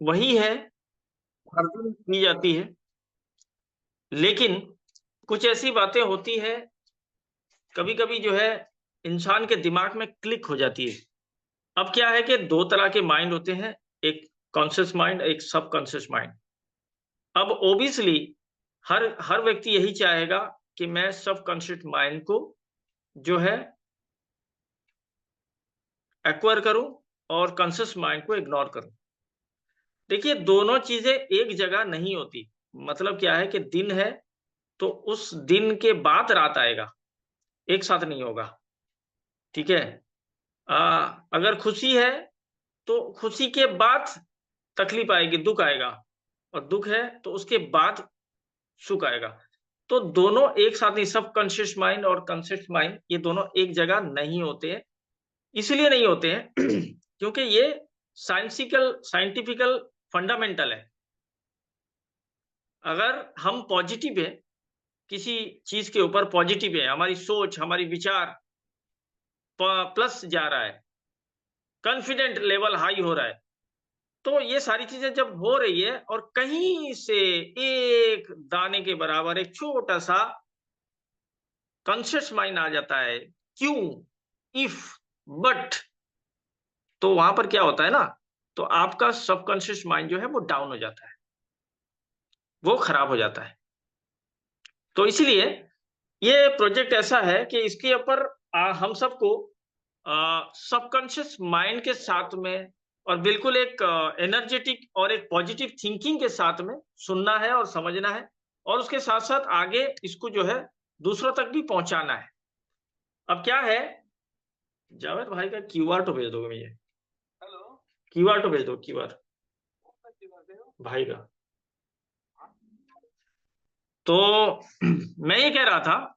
वही है, हर दिन की जाती है, लेकिन कुछ ऐसी बातें होती है कभी कभी जो है इंसान के दिमाग में क्लिक हो जाती है। अब क्या है कि दो तरह के माइंड होते हैं, एक कॉन्शियस माइंड, एक सब कॉन्शियस माइंड। अब ओबियसली हर हर व्यक्ति यही चाहेगा कि मैं सब कॉन्शियस माइंड को जो है एक्वायर करूं और कॉन्शियस माइंड को इग्नोर करूं। देखिए, दोनों चीजें एक जगह नहीं होती। मतलब क्या है कि दिन है तो उस दिन के बाद रात आएगा, एक साथ नहीं होगा। ठीक है। अगर खुशी है तो खुशी के बाद तकलीफ आएगी, दुख आएगा, और दुख है तो उसके बाद सुख आएगा। तो दोनों एक साथ नहीं, सब कॉन्शियस माइंड और कॉन्शियस माइंड ये दोनों एक जगह नहीं होते हैं। इसलिए नहीं होते हैं क्योंकि ये साइंटिफिकल फंडामेंटल है। अगर हम पॉजिटिव है, किसी चीज के ऊपर पॉजिटिव है, हमारी सोच, हमारी विचार प्लस जा रहा है, कॉन्फिडेंट लेवल हाई हो रहा है, तो ये सारी चीजें जब हो रही है और कहीं से एक दाने के बराबर एक छोटा सा कॉन्शियस माइंड आ जाता है, क्यों, इफ, बट, तो वहां पर क्या होता है ना, तो आपका सबकॉन्शियस माइंड जो है वो डाउन हो जाता है, वो खराब हो जाता है। तो इसलिए ये प्रोजेक्ट ऐसा है कि इसके ऊपर हम सबको सबकॉन्शियस माइंड के साथ में और बिल्कुल एक एनर्जेटिक और एक पॉजिटिव थिंकिंग के साथ में सुनना है और समझना है, और उसके साथ साथ आगे इसको जो है दूसरों तक भी पहुंचाना है। अब क्या है, जावेद भाई का क्यूआर तो भेज दोगे मुझे? हेलो, क्यूआर तो भेज दो, क्यूआर भाई का। तो मैं ये कह रहा था,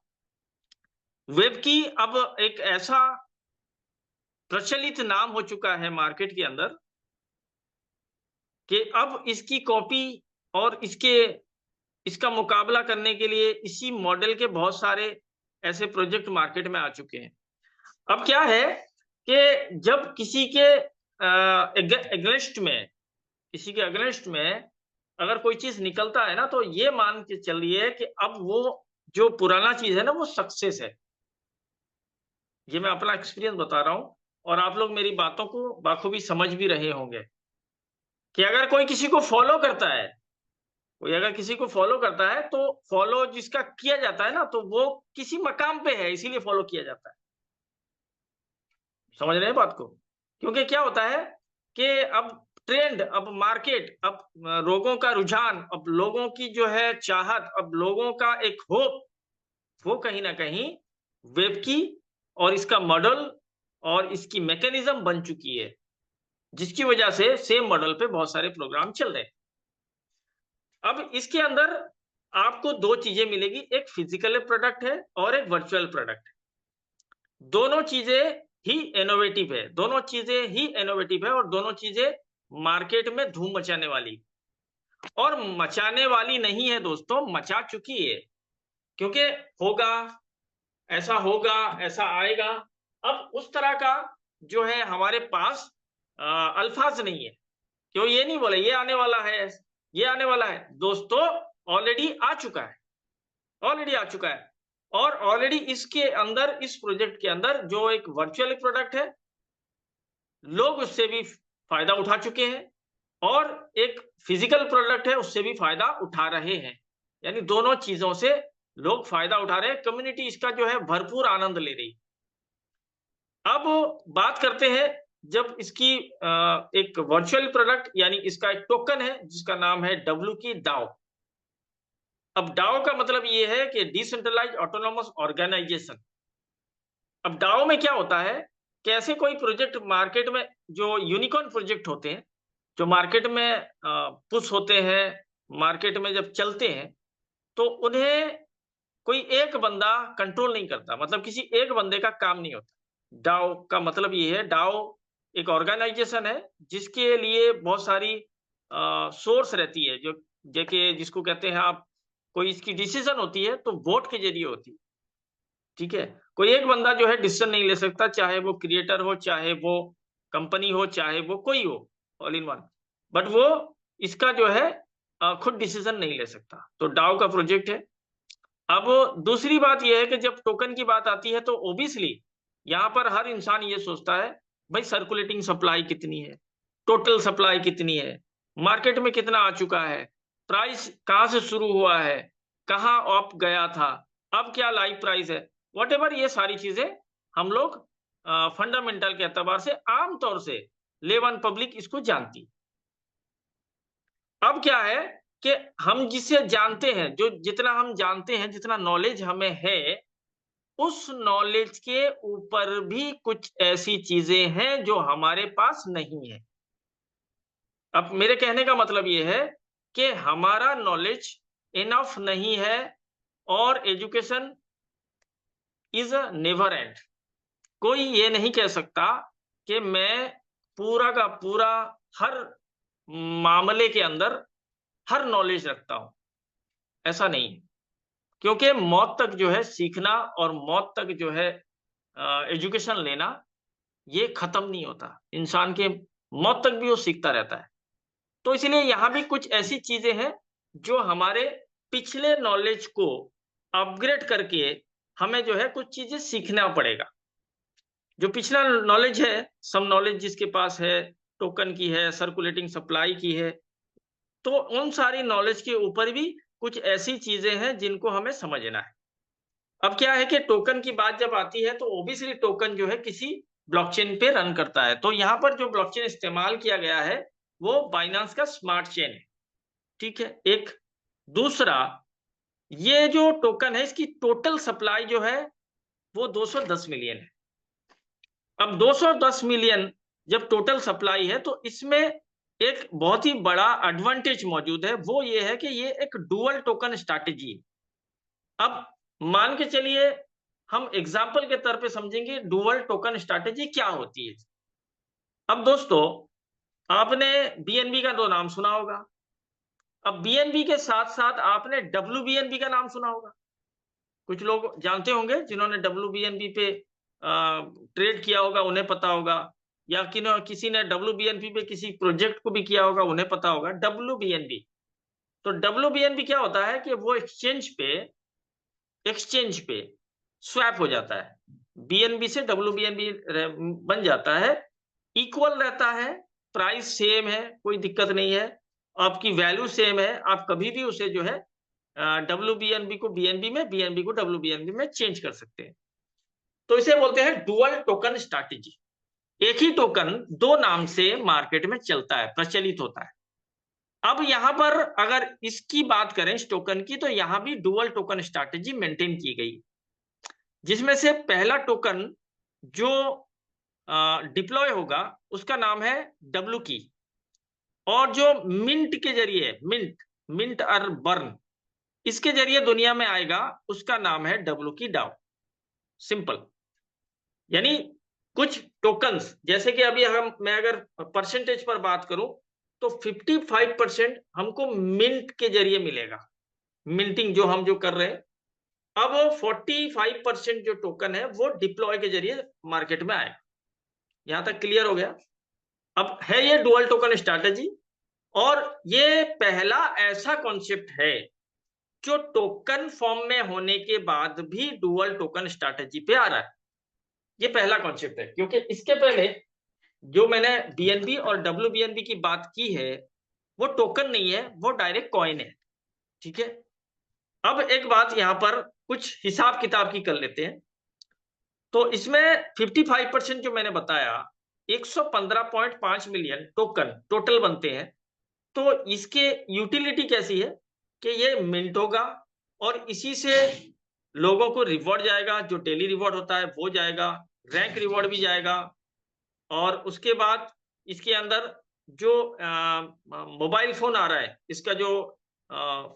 वेब की अब एक ऐसा प्रचलित नाम हो चुका है मार्केट के अंदर कि अब इसकी कॉपी और इसका मुकाबला करने के लिए इसी मॉडल के बहुत सारे ऐसे प्रोजेक्ट मार्केट में आ चुके हैं। अब क्या है कि जब किसी के अगेंस्ट में अगर कोई चीज निकलता है ना, तो ये मान के चलिए कि अब वो जो पुराना चीज है ना वो सक्सेस है। ये मैं अपना एक्सपीरियंस बता रहा हूं, और आप लोग मेरी बातों को बाखूबी समझ भी रहे होंगे कि अगर कोई किसी को फॉलो करता है, कोई अगर किसी को फॉलो करता है तो फॉलो जिसका किया जाता है ना, तो वो किसी मकाम पे है, इसीलिए फॉलो किया जाता है। समझ रहे हैं बात को? क्योंकि क्या होता है कि अब ट्रेंड, अब मार्केट, अब लोगों का रुझान, अब लोगों की जो है चाहत, अब लोगों का एक होप, वो कहीं ना कहीं वेब की और इसका मॉडल और इसकी मैकेनिज्म बन चुकी है, जिसकी वजह से सेम मॉडल पे बहुत सारे प्रोग्राम चल रहे हैं। अब इसके अंदर आपको दो चीजें मिलेगी, एक फिजिकल प्रोडक्ट है और एक वर्चुअल प्रोडक्ट है। दोनों चीजें ही इनोवेटिव है, दोनों चीजें ही इनोवेटिव है, और दोनों चीजें मार्केट में धूम मचाने वाली, और मचाने वाली नहीं है दोस्तों, मचा चुकी है। क्योंकि होगा, ऐसा होगा, ऐसा आएगा। अब उस तरह का जो है हमारे पास अल्फाज नहीं है, क्यों ये नहीं बोले ये आने वाला है, ये आने वाला है। दोस्तों, ऑलरेडी आ चुका है, ऑलरेडी आ चुका है। और ऑलरेडी इसके अंदर, इस प्रोजेक्ट के अंदर जो एक वर्चुअल प्रोडक्ट है, लोग उससे भी फायदा उठा चुके हैं, और एक फिजिकल प्रोडक्ट है उससे भी फायदा उठा रहे हैं। यानी दोनों चीजों से लोग फायदा उठा रहे हैं, कम्युनिटी इसका जो है भरपूर आनंद ले रही। अब बात करते हैं, जब इसकी एक वर्चुअल प्रोडक्ट यानी इसका एक टोकन है जिसका नाम है डब्ल्यू की डाओ। अब डाओ का मतलब ये है कि डिसेंट्रलाइज ऑटोनोमस ऑर्गेनाइजेशन। अब डाओ में क्या होता है कि ऐसे कोई प्रोजेक्ट मार्केट में, जो यूनिकॉर्न प्रोजेक्ट होते हैं, जो मार्केट में पुश होते हैं, मार्केट में जब चलते हैं, तो उन्हें कोई एक बंदा कंट्रोल नहीं करता, मतलब किसी एक बंदे का काम नहीं होता। डाओ का मतलब ये है, डाओ एक ऑर्गेनाइजेशन है जिसके लिए बहुत सारी सोर्स रहती है, जो जैसे जिसको कहते हैं आप, कोई इसकी डिसीजन होती है तो वोट के जरिए होती है। ठीक है। कोई एक बंदा जो है डिसीजन नहीं ले सकता, चाहे वो क्रिएटर हो, चाहे वो कंपनी हो, चाहे वो कोई हो, ऑल इन वन। बट वो इसका जो है खुद डिसीजन नहीं ले सकता। तो डाओ का प्रोजेक्ट है। अब दूसरी बात यह है कि जब टोकन की बात आती है तो ऑब्वियसली यहाँ पर हर इंसान ये सोचता है, भाई सर्कुलेटिंग सप्लाई कितनी है, टोटल सप्लाई कितनी है, मार्केट में कितना आ चुका है, प्राइस कहाँ से शुरू हुआ है, कहाँ अप गया था, अब क्या लाइव प्राइस है, व्हाटएवर, ये सारी चीजें हम लोग फंडामेंटल के एतबार से आमतौर से लेवन पब्लिक इसको जानती। अब क्या है कि हम जिसे जानते हैं, जो जितना हम जानते हैं, जितना नॉलेज हमें है, उस नॉलेज के ऊपर भी कुछ ऐसी चीजें हैं जो हमारे पास नहीं है। अब मेरे कहने का मतलब ये है कि हमारा नॉलेज इनफ नहीं है, और education is a never and. कोई ये नहीं कह सकता कि मैं पूरा का पूरा हर मामले के अंदर हर नॉलेज रखता हूं, ऐसा नहीं है। क्योंकि मौत तक जो है सीखना और मौत तक जो है एजुकेशन लेना, ये खत्म नहीं होता। इंसान के मौत तक भी वो सीखता रहता है। तो इसलिए यहाँ भी कुछ ऐसी चीजें हैं जो हमारे पिछले नॉलेज को अपग्रेड करके हमें जो है कुछ चीजें सीखना पड़ेगा। जो पिछला नॉलेज है, सम नॉलेज जिसके पास है, टोकन की है, सर्कुलेटिंग सप्लाई की है, तो उन सारी नॉलेज के ऊपर भी कुछ ऐसी चीजें हैं जिनको हमें समझना है। अब क्या है कि टोकन की बात जब आती है तो ऑब्वियसली टोकन जो है किसी ब्लॉकचेन पे रन करता है। तो यहाँ पर जो ब्लॉकचेन इस्तेमाल किया गया है वो बाइनेंस का स्मार्ट चेन है, ठीक है। एक दूसरा, ये जो टोकन है इसकी टोटल सप्लाई जो है वो 210 मिलियन है। अब 210 मिलियन जब टोटल सप्लाई है तो इसमें एक बहुत ही बड़ा एडवांटेज मौजूद है, वो ये है कि ये एक डुअल टोकन स्ट्रैटेजी है। अब मान के चलिए, हम एग्जाम्पल के तौर पे समझेंगे डुअल टोकन स्ट्रैटेजी क्या होती है। अब दोस्तों, आपने बीएनबी का तो नाम सुना होगा। अब बीएनबी के साथ साथ आपने डब्ल्यूबीएनबी का नाम सुना होगा। कुछ लोग जानते होंगे जिन्होंने डब्ल्यूबीएनबी पे ट्रेड किया होगा, उन्हें पता होगा, या किसी ने डब्ल्यूबीएनबी पे किसी प्रोजेक्ट को भी किया होगा, उन्हें पता होगा डब्ल्यूबीएनबी। तो डब्ल्यूबीएनबी क्या होता है कि वो एक्सचेंज पे स्वैप हो जाता है, बीएनबी से डब्ल्यूबीएनबी बन जाता है, इक्वल रहता है, प्राइस सेम है, कोई दिक्कत नहीं है, आपकी वैल्यू सेम है, आप कभी भी उसे जो है डब्ल्यूबीएनबी को बीएनबी में, बीएनबी को डब्ल्यूबीएनबी में चेंज कर सकते हैं। तो इसे बोलते हैं डुअल टोकन स्ट्रैटेजी। एक ही टोकन दो नाम से मार्केट में चलता है, प्रचलित होता है। अब यहां पर अगर इसकी बात करें इस टोकन की, तो यहां भी डुअल टोकन स्ट्रैटेजी मेंटेन की गई, जिसमें से पहला टोकन जो डिप्लॉय होगा उसका नाम है डब्ल्यू की, और जो मिंट के जरिए, मिंट और बर्न, इसके जरिए दुनिया में आएगा, उसका नाम है डब्ल्यू की डाउ। सिंपल। यानी कुछ टोकन्स, जैसे कि अभी मैं अगर परसेंटेज पर बात करूं तो 55% हमको मिंट के जरिए मिलेगा, मिंटिंग जो हम जो कर रहे हैं। अब 45% जो टोकन है वो डिप्लॉय के जरिए मार्केट में आएगा। यहां तक क्लियर हो गया। अब है ये डुअल टोकन स्ट्रैटेजी, और ये पहला ऐसा कॉन्सेप्ट है जो टोकन फॉर्म में होने के बाद भी डुअल टोकन स्ट्रैटेजी पे आ रहा है। ये पहला कॉन्सेप्ट है, क्योंकि इसके पहले जो मैंने बीएनबी और डब्ल्यूबीएनबी की बात की है वो टोकन नहीं है, वो डायरेक्ट कॉइन है, ठीक है। अब एक बात यहां पर कुछ हिसाब किताब की कर लेते हैं। तो इसमें 55% जो मैंने बताया, 115.5 मिलियन टोकन टोटल बनते हैं। तो इसके यूटिलिटी कैसी है कि ये मिंट होगा, और इसी से लोगों को रिवॉर्ड जाएगा, जो डेली रिवॉर्ड होता है वो जाएगा, रैंक रिवॉर्ड भी जाएगा, और उसके बाद इसके अंदर जो मोबाइल फोन आ रहा है, इसका जो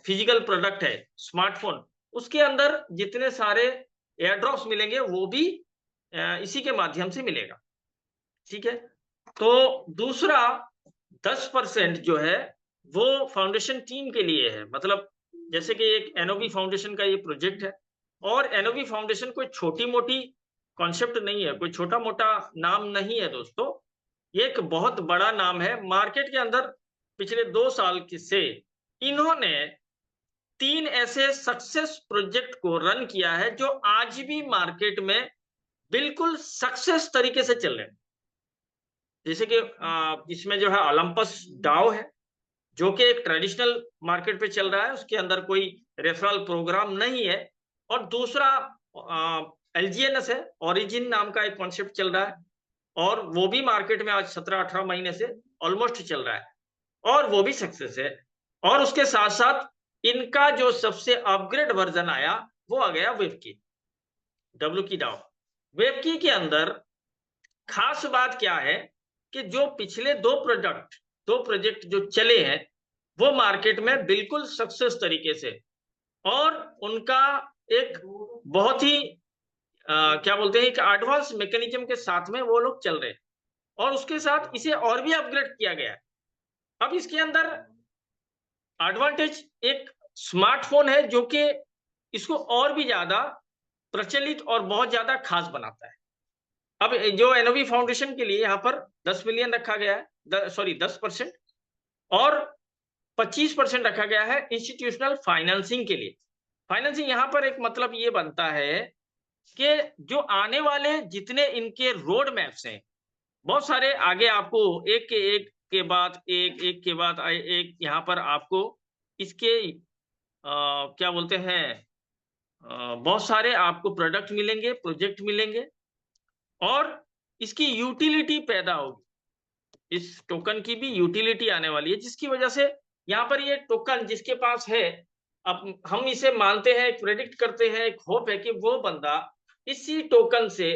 फिजिकल प्रोडक्ट है स्मार्टफोन, उसके अंदर जितने सारे एयर ड्रॉप्स मिलेंगे वो भी इसी के माध्यम से मिलेगा, ठीक है। तो दूसरा 10% जो है वो फाउंडेशन टीम के लिए है। मतलब जैसे कि एक एनओवी फाउंडेशन का ये प्रोजेक्ट है, और एनओवी फाउंडेशन कोई छोटी मोटी कॉन्सेप्ट नहीं है, कोई छोटा मोटा नाम नहीं है दोस्तों, ये एक बहुत बड़ा नाम है मार्केट के अंदर। पिछले 2 साल से इन्होंने 3 ऐसे सक्सेस प्रोजेक्ट को रन किया है जो आज भी मार्केट में बिल्कुल सक्सेस तरीके से चल रहे हैं। जैसे कि इसमें जो है ओलंपस डाउ है, जो कि एक ट्रेडिशनल मार्केट पे चल रहा है, उसके अंदर कोई रेफरल प्रोग्राम नहीं है। और दूसरा एलजीएनएस है, ओरिजिन नाम का एक कॉन्सेप्ट चल रहा है, और वो भी मार्केट में आज 17-18 महीने से ऑलमोस्ट चल रहा है, और वो भी सक्सेस है। और उसके साथ-साथ इनका जो सबसे अपग्रेड वर्ज़न आया, वो आ गया वेबकी, डब्ल्यूकी डाउ। वेबकी के अंदर खास बात क्या है कि जो पिछले 2 प्रोजेक्ट जो चले हैं, वो मार्केट में बिल्कुल सक्सेस तरीके से, और उनका एक बहुत ही क्या बोलते हैं, एक एडवांस मैकेनिज्म के साथ में वो लोग चल रहे हैं, और उसके साथ इसे और भी अपग्रेड किया गया है। अब इसके अंदर एडवांटेज एक स्मार्टफ़ोन है जो कि इसको और भी ज़्यादा प्रचलित और बहुत ज़्यादा खास बनाता है। अब जो एनओवी फाउंडेशन के लिए यहाँ पर 10 मिलियन रखा गया है, 10% और 25% रखा गया है इंस्टीट्यूशनल फाइनेंसिंग के लिए। फाइनेंसिंग यहाँ पर एक मतलब ये बनता है कि जो आने वाले जितने इनके रोड मैप्स हैं, बहुत सारे आगे आपको एक के बाद एक के बाद एक यहाँ पर आपको इसके क्या बोलते हैं, बहुत सारे आपको प्रोडक्ट मिलेंगे, प्रोजेक्ट मिलेंगे, और इसकी यूटिलिटी पैदा होगी। इस टोकन की भी यूटिलिटी आने वाली है, जिसकी वजह से यहाँ पर ये टोकन जिसके पास है, अब हम इसे मानते हैं, प्रेडिक्ट करते हैं, एक होप है कि वो बंदा इसी टोकन से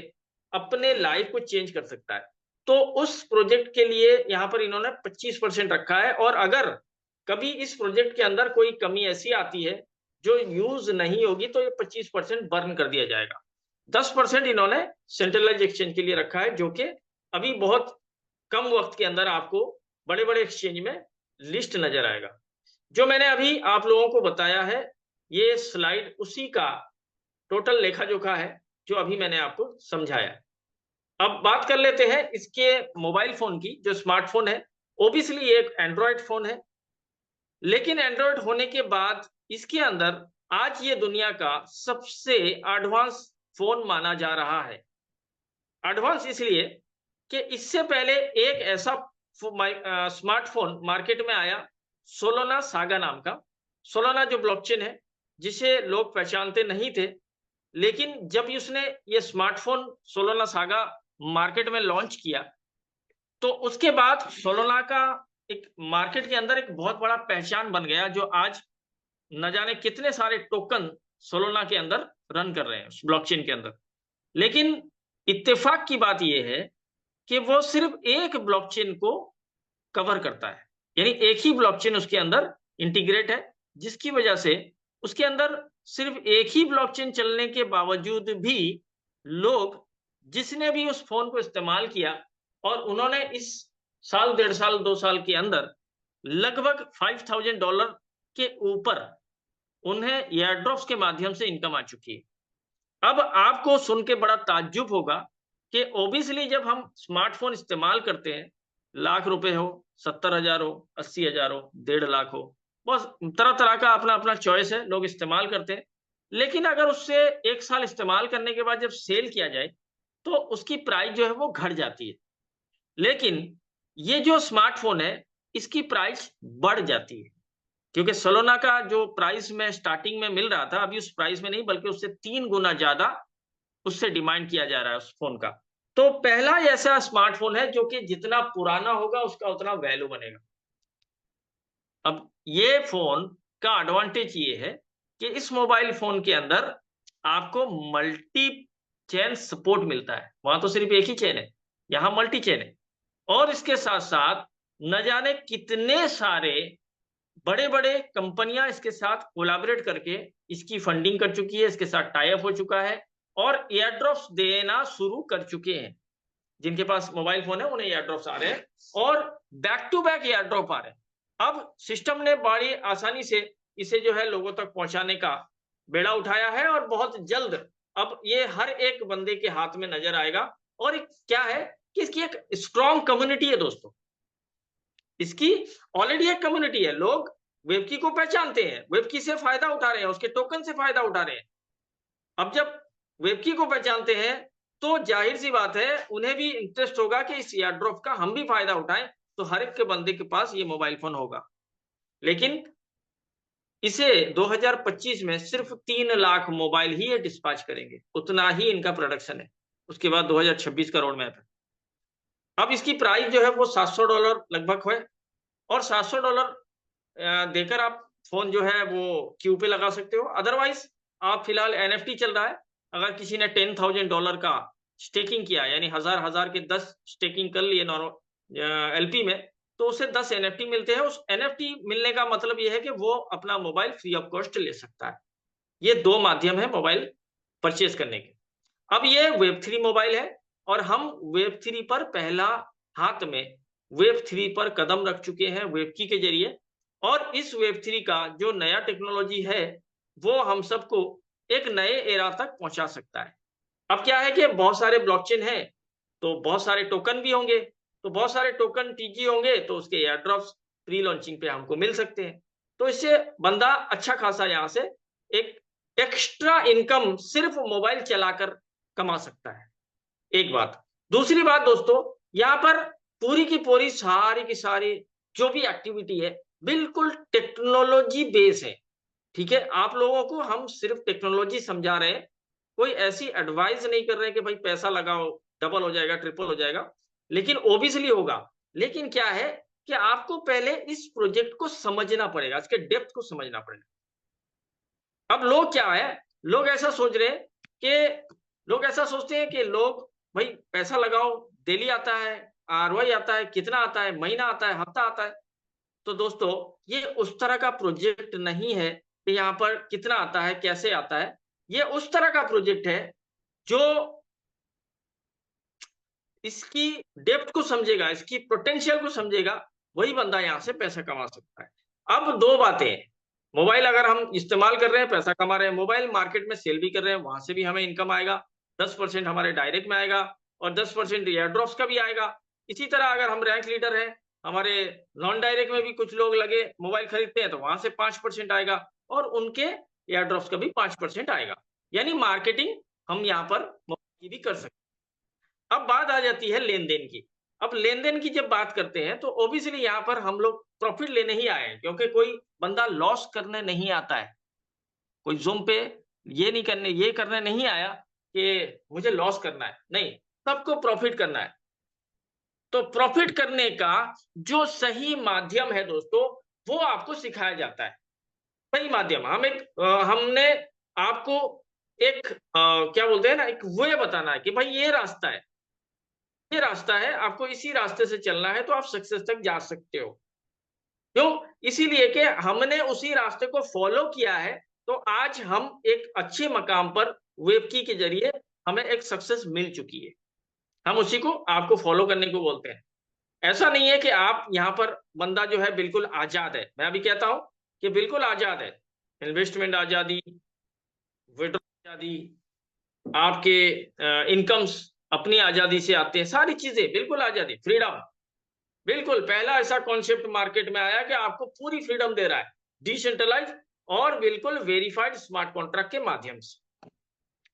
अपने लाइफ को चेंज कर सकता है। तो उस प्रोजेक्ट के लिए यहाँ पर इन्होंने 25% रखा है, और अगर कभी इस प्रोजेक्ट के अंदर कोई कमी ऐसी आती है जो यूज नहीं होगी, तो ये 25% बर्न कर दिया जाएगा। 10% इन्होंने सेंट्रलाइज एक्सचेंज के लिए रखा है, जो कि अभी बहुत कम वक्त के अंदर आपको बड़े-बड़े एक्सचेंज में लिस्ट नजर आएगा। जो मैंने अभी आप लोगों को बताया है, ये स्लाइड उसी का टोटल लेखा-जोखा है, जो अभी मैंने आपको समझाया। अब बात कर लेते हैं इसके मोबाइल फ़ोन की, जो स्मार्टफ़ोन है। ऑब्वियसली ये एक एंड्रॉयड फ़ोन है, लेकिन एंड्रॉयड होने के बाद इसके अंदर आज ये दुनिया का सबसे एडवांस फ़ोन माना जा रहा है। एडवांस इसलिए कि इससे पहले एक ऐसा स्मार्टफ़ोन मार्केट में आया, सोलोना सागा नाम का। सोलोना जो ब्लॉकचेन है, जिसे लोग पहचानते नहीं थे, लेकिन जब उसने ये स्मार्टफ़ोन सोलोना सागा मार्केट में लॉन्च किया, तो उसके बाद सोलोना का एक मार्केट के अंदर एक बहुत बड़ा पहचान बन गया, जो आज न जाने कितने सारे टोकन सोलोना के अंदर रन कर रहे हैं, उस ब्लॉकचेन के अंदर। लेकिन इत्तेफ़ाक की बात ये है कि वो सिर्फ़ एक ब्लॉकचेन को कवर करता है। यानी एक ही ब्लॉकचेन उसके अंदर इंटीग्रेट है, जिसकी वजह से उसके अंदर सिर्फ़ एक ही ब्लॉकचेन चलने के बावजूद भी लोग, जिसने भी उस फ़ोन को इस्तेमाल किया, और उन्होंने इस साल, डेढ़ साल, 2 साल के अंदर लगभग $5000 के ऊपर उन्हें एयरड्रॉप्स के माध्यम से इनकम आ चुकी है। अब आपको सुन के बड़ा ताज्जुब होगा कि ऑब्वियसली जब हम स्मार्टफ़ोन इस्तेमाल करते हैं, लाख रुपए हो, 70,000 हो, 80,000 हो, 1.5 लाख हो, बस तरह-तरह का अपना-अपना चॉइस है, लोग इस्तेमाल करते हैं। लेकिन अगर उससे 1 साल इस्तेमाल करने के बाद जब सेल किया जाए, तो उसकी प्राइस जो है वो घट जाती है। लेकिन ये जो स्मार्टफ़ोन है, इसकी प्राइस बढ़ जाती है। क्योंकि सोलोना का जो प्राइस में स्टार्टिंग में मिल रहा था, अभी उस प्राइस में नहीं, बल्कि उससे 3 गुना ज़्यादा उससे डिमांड किया जा रहा है उस फ़ोन का। तो पहला ऐसा स्मार्टफ़ोन है जो कि जितना पुराना होगा उसका उतना वैल्यू बनेगा। अब ये फ़ोन का एडवांटेज ये है कि इस मोबाइल फ़ोन के अंदर आपको मल्टी चेन सपोर्ट मिलता है। वहाँ तो सिर्फ़ एक ही चेन है, यहाँ मल्टी चेन है। और इसके साथ-साथ न जाने कितने सारे बड़े-बड़े कंपनियाँ इसके साथ कोलैबोरेट करके इसकी फंडिंग कर चुकी है, इसके साथ टाई अप हो चुका है, और एयरड्रॉप्स देना शुरू कर चुके हैं। जिनके पास मोबाइल फ़ोन है, उन्हें एयरड्रॉप्स आ रहे हैं, और बैक टू बैक एयरड्रॉप आ रहे हैं। अब सिस्टम ने बड़ी आसानी से इसे जो है लोगों तक पहुँचाने का बेड़ा उठाया है, और बहुत जल्द अब ये हर एक बंदे के हाथ में नज़र आएगा। और एक क्या है कि इसकी एक स्ट्रॉन्ग कम्युनिटी है दोस्तों। इसकी ऑलरेडी एक कम्युनिटी है, लोग वेबकी को पहचानते हैं, वेबकी से फायदा उठा रहे हैं, उसके टोकन से फायदा उठा रहे हैं। अब जब वेबकी को पहचानते हैं तो जाहिर सी बात है उन्हें भी इंटरेस्ट होगा कि इस एयरड्रॉप का हम भी फायदा उठाएं, तो हर एक के बंदे के पास ये मोबाइल फोन होगा। लेकिन इसे 2025 में सिर्फ 3 लाख मोबाइल ही ये डिस्पैच करेंगे, उतना ही इनका प्रोडक्शन है। उसके बाद 2026 का रोड मैप है। अब इसकी प्राइस जो है वो $700 लगभग है, और $700 देकर आप फोन जो है वो क्यू पे लगा सकते हो। अदरवाइज आप फिलहाल एनएफटी चल रहा है, अगर किसी ने $10,000 का स्टेकिंग किया, यानी हजार हजार के 10 स्टेकिंग कर लिए एलपी में, तो उसे 10 एनएफटी मिलते हैं। उस एनएफटी मिलने का मतलब यह है कि वो अपना मोबाइल फ्री ऑफ कॉस्ट ले सकता है। ये 2 माध्यम है मोबाइल परचेज करने के। अब ये वेब 3 मोबाइल है, और हम वेब 3 पर पहला हाथ में वेब 3 पर कदम रख चुके हैं वेबकी के जरिए। और इस वेब 3 का जो नया टेक्नोलॉजी है वो हम सबको एक नए एरा तक पहुंचा सकता है। अब क्या है कि बहुत सारे ब्लॉकचेन है, तो बहुत सारे टोकन भी होंगे, तो बहुत सारे टोकन टीजी होंगे, तो उसके एयर ड्रॉप्स प्री लॉन्चिंग पे हमको मिल सकते हैं। तो इससे बंदा अच्छा खासा यहाँ से एक एक्स्ट्रा इनकम सिर्फ मोबाइल चलाकर कमा सकता है। एक बात। दूसरी बात दोस्तों, यहाँ पर पूरी की पूरी सारी की सारी जो भी एक्टिविटी है बिल्कुल टेक्नोलॉजी बेस है। ठीक है, आप लोगों को हम सिर्फ टेक्नोलॉजी समझा रहे हैं, कोई ऐसी एडवाइस नहीं कर रहे कि भाई पैसा लगाओ डबल हो जाएगा, ट्रिपल हो जाएगा। लेकिन ओबियसली होगा। लेकिन क्या है कि आपको पहले इस प्रोजेक्ट को समझना पड़ेगा, इसके डेप्थ को समझना पड़ेगा। अब लोग क्या है, लोग ऐसा सोच रहे हैं कि लोग ऐसा सोचते हैं कि लोग भाई पैसा लगाओ, डेली आता है, आरओआई आता है, कितना आता है, महीना आता है, हफ्ता आता है। तो दोस्तों ये उस तरह का प्रोजेक्ट नहीं है कि यहाँ पर कितना आता है, कैसे आता है। ये उस तरह का प्रोजेक्ट है जो इसकी डेप्थ को समझेगा, इसकी पोटेंशियल को समझेगा, वही बंदा यहाँ से पैसा कमा सकता है। अब 2 बातें हैं, मोबाइल अगर हम इस्तेमाल कर रहे हैं, पैसा कमा रहे हैं, मोबाइल मार्केट में सेल भी कर रहे हैं, वहां से भी हमें इनकम आएगा। 10% हमारे डायरेक्ट में आएगा, और 10% एयर ड्रॉप्स का भी आएगा। इसी तरह अगर हम रैंक लीडर है, हमारे नॉन डायरेक्ट में भी कुछ लोग लगे मोबाइल खरीदते हैं, तो वहां से 5% आएगा, और उनके एयर ड्रॉप्स का भी 5% आएगा। यानी मार्केटिंग हम यहाँ पर मोबाइल की भी कर सकते हैं। अब बात आ जाती है लेन-देन की। अब लेन-देन की जब बात करते हैं तो ऑब्वियसली यहाँ पर हम लोग प्रॉफिट लेने ही आए हैं, क्योंकि कोई बंदा लॉस करने नहीं आता है। कोई ज़ूम पे ये करने नहीं आया कि मुझे लॉस करना है, नहीं, सबको प्रॉफिट करना है। तो प्रॉफिट करने का जो सही माध्यम है दोस्तों, वो आपको सिखाया जाता है। सही माध्यम हमने आपको एक क्या बोलते हैं ना, एक वे बताना है कि भाई ये रास्ता है, आपको इसी रास्ते से चलना है तो आप सक्सेस तक जा सकते हो। क्यों? इसीलिए कि हमने उसी रास्ते को फॉलो किया है, तो आज हम एक अच्छे मकाम पर वेबकी के जरिए हमें एक सक्सेस मिल चुकी है। हम उसी को आपको फॉलो करने को बोलते हैं। ऐसा नहीं है कि आप यहाँ पर बंदा जो है बिल्कुल आजाद है। मैं अभी कहता हूँ कि बिल्कुल आजाद है। इन्वेस्टमेंट आजादी, विड्रॉ आजादी, आपके इनकम्स अपनी आजादी से आते हैं, सारी चीजें बिल्कुल आजादी, फ्रीडम। बिल्कुल पहला ऐसा कॉन्सेप्ट मार्केट में आया कि आपको पूरी फ्रीडम दे रहा है, डिसेंट्रलाइज और बिल्कुल वेरीफाइड स्मार्ट कॉन्ट्रैक्ट के माध्यम से।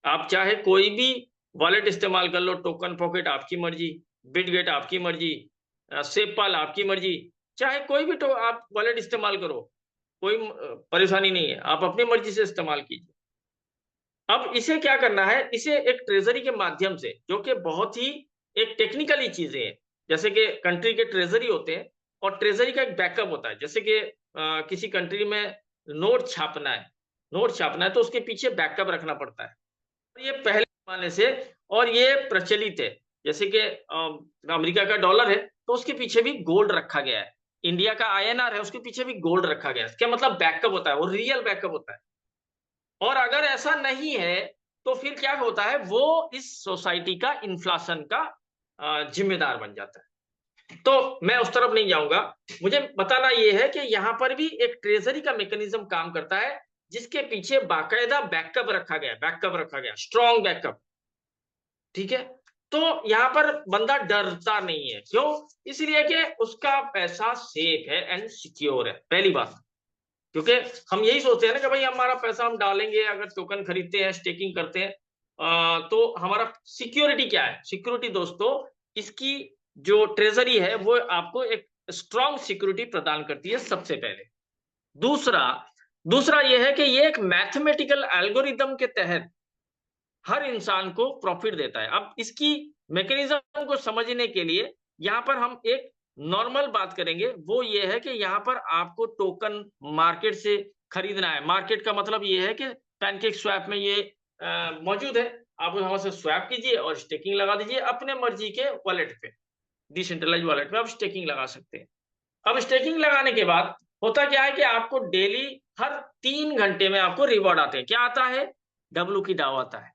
आप चाहे कोई भी वॉलेट इस्तेमाल कर लो, टोकन पॉकेट आपकी मर्जी, बिटगेट आपकी मर्जी, सेपपाल आपकी मर्जी, चाहे कोई भी आप वॉलेट इस्तेमाल करो, कोई परेशानी नहीं है, आप अपनी मर्जी से इस्तेमाल कीजिए। अब इसे क्या करना है, इसे एक ट्रेजरी के माध्यम से, जो कि बहुत ही एक टेक्निकली चीजें हैं, जैसे कि कंट्री के ट्रेजरी होते हैं, और ट्रेजरी का एक बैकअप होता है। जैसे कि किसी कंट्री में नोट छापना है तो उसके पीछे बैकअप रखना पड़ता है। ये पहले जमाने से और ये प्रचलित है। जैसे कि अमेरिका का डॉलर है तो उसके पीछे भी गोल्ड रखा गया है, इंडिया का आईएनआर है उसके पीछे भी गोल्ड रखा गया है। क्या मतलब बैकअप होता है, वो रियल बैकअप होता है। और अगर ऐसा नहीं है तो फिर क्या होता है, वो इस सोसाइटी का इन्फ्लेशन का जिम्मेदार बन जाता है। तो मैं उस तरफ नहीं जाऊंगा, मुझे बताना यह है कि यहां पर भी एक ट्रेजरी का मैकेनिज्म काम करता है, जिसके पीछे बाकायदा बैकअप रखा गया, स्ट्रॉन्ग बैकअप। ठीक है, तो यहाँ पर बंदा डरता नहीं है। क्यों? इसलिए कि उसका पैसा सेफ है एंड सिक्योर है, पहली बात। क्योंकि हम यही सोचते हैं ना कि भाई हमारा पैसा हम डालेंगे, अगर टोकन खरीदते हैं, स्टेकिंग करते हैं, तो हमारा सिक्योरिटी क्या है? सिक्योरिटी दोस्तों, इसकी जो ट्रेजरी है वो आपको एक स्ट्रॉन्ग सिक्योरिटी प्रदान करती है सबसे पहले। दूसरा दूसरा ये है कि ये एक मैथमेटिकल एल्गोरिदम के तहत हर इंसान को प्रॉफिट देता है। अब इसकी मैकेनिज्म को समझने के लिए यहाँ पर हम एक नॉर्मल बात करेंगे, वो ये है कि यहाँ पर आपको टोकन मार्केट से खरीदना है। मार्केट का मतलब ये है कि पैनकेक स्वैप में ये मौजूद है, आप वहां से स्वैप कीजिए और स्टेकिंग लगा दीजिए अपने मर्जी के वॉलेट पे, डिसेंट्रलाइज वॉलेट में आप स्टेकिंग लगा सकते हैं। अब स्टेकिंग लगाने के बाद होता क्या है कि आपको डेली हर 3 घंटे में आपको रिवॉर्ड आते हैं। क्या आता है? डब्ल्यू की डाउ आता है।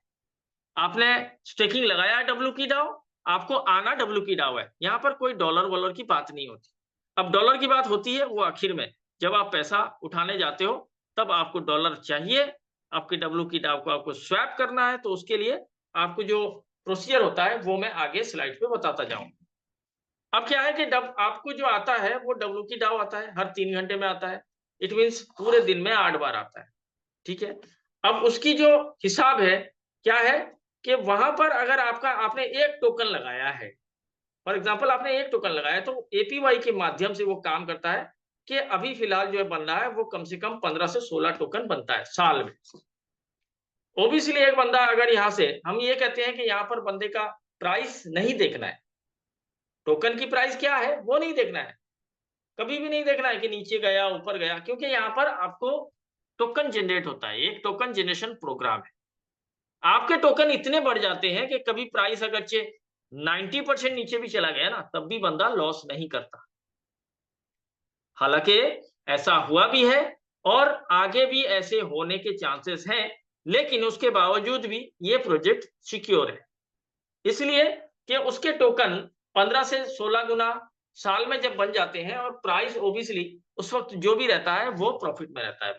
आपने स्टेकिंग लगाया है डब्ल्यू की डाउ, आपको आना डब्ल्यू की डाउ है। यहाँ पर कोई डॉलर वॉलर की बात नहीं होती। अब डॉलर की बात होती है वो आखिर में, जब आप पैसा उठाने जाते हो तब आपको डॉलर चाहिए, आपके डब्ल्यू की डाउ को आपको स्वैप करना है, तो उसके लिए आपको जो प्रोसीजर होता है वो मैं आगे स्लाइड पे बताता जाऊंगा। अब क्या है कि आपको जो आता है वो डब्ल्यू की डाउ आता है, हर 3 घंटे में आता है। इट मीन्स पूरे दिन में 8 बार आता है। ठीक है। अब उसकी जो हिसाब है क्या है कि वहां पर अगर आपने एक टोकन लगाया है, फॉर एग्जांपल आपने एक टोकन लगाया, तो एपीवाई के माध्यम से वो काम करता है कि अभी फिलहाल जो है बन रहा है वो कम से कम 15 से 16 टोकन बनता है साल में। ओबियसली एक बंदा अगर यहाँ से, हम ये कहते हैं कि यहाँ पर बंदे का प्राइस नहीं देखना है, टोकन की प्राइस क्या है वो नहीं देखना है, कभी भी नहीं देखना है कि नीचे गया ऊपर गया, क्योंकि यहाँ पर आपको टोकन जनरेट होता है, एक टोकन जनरेशन प्रोग्राम है। आपके टोकन इतने बढ़ जाते हैं कि कभी प्राइस अगर 90% नीचे भी चला गया ना, तब भी बंदा लॉस नहीं करता। हालांकि ऐसा हुआ भी है और आगे भी ऐसे होने के चांसेस हैं, लेकिन उसके बावजूद भी ये प्रोजेक्ट सिक्योर है, इसलिए कि उसके टोकन 15 से 16 गुना साल में जब बन जाते हैं, और प्राइस ओबियसली उस वक्त जो भी रहता है वो प्रॉफिट में रहता है।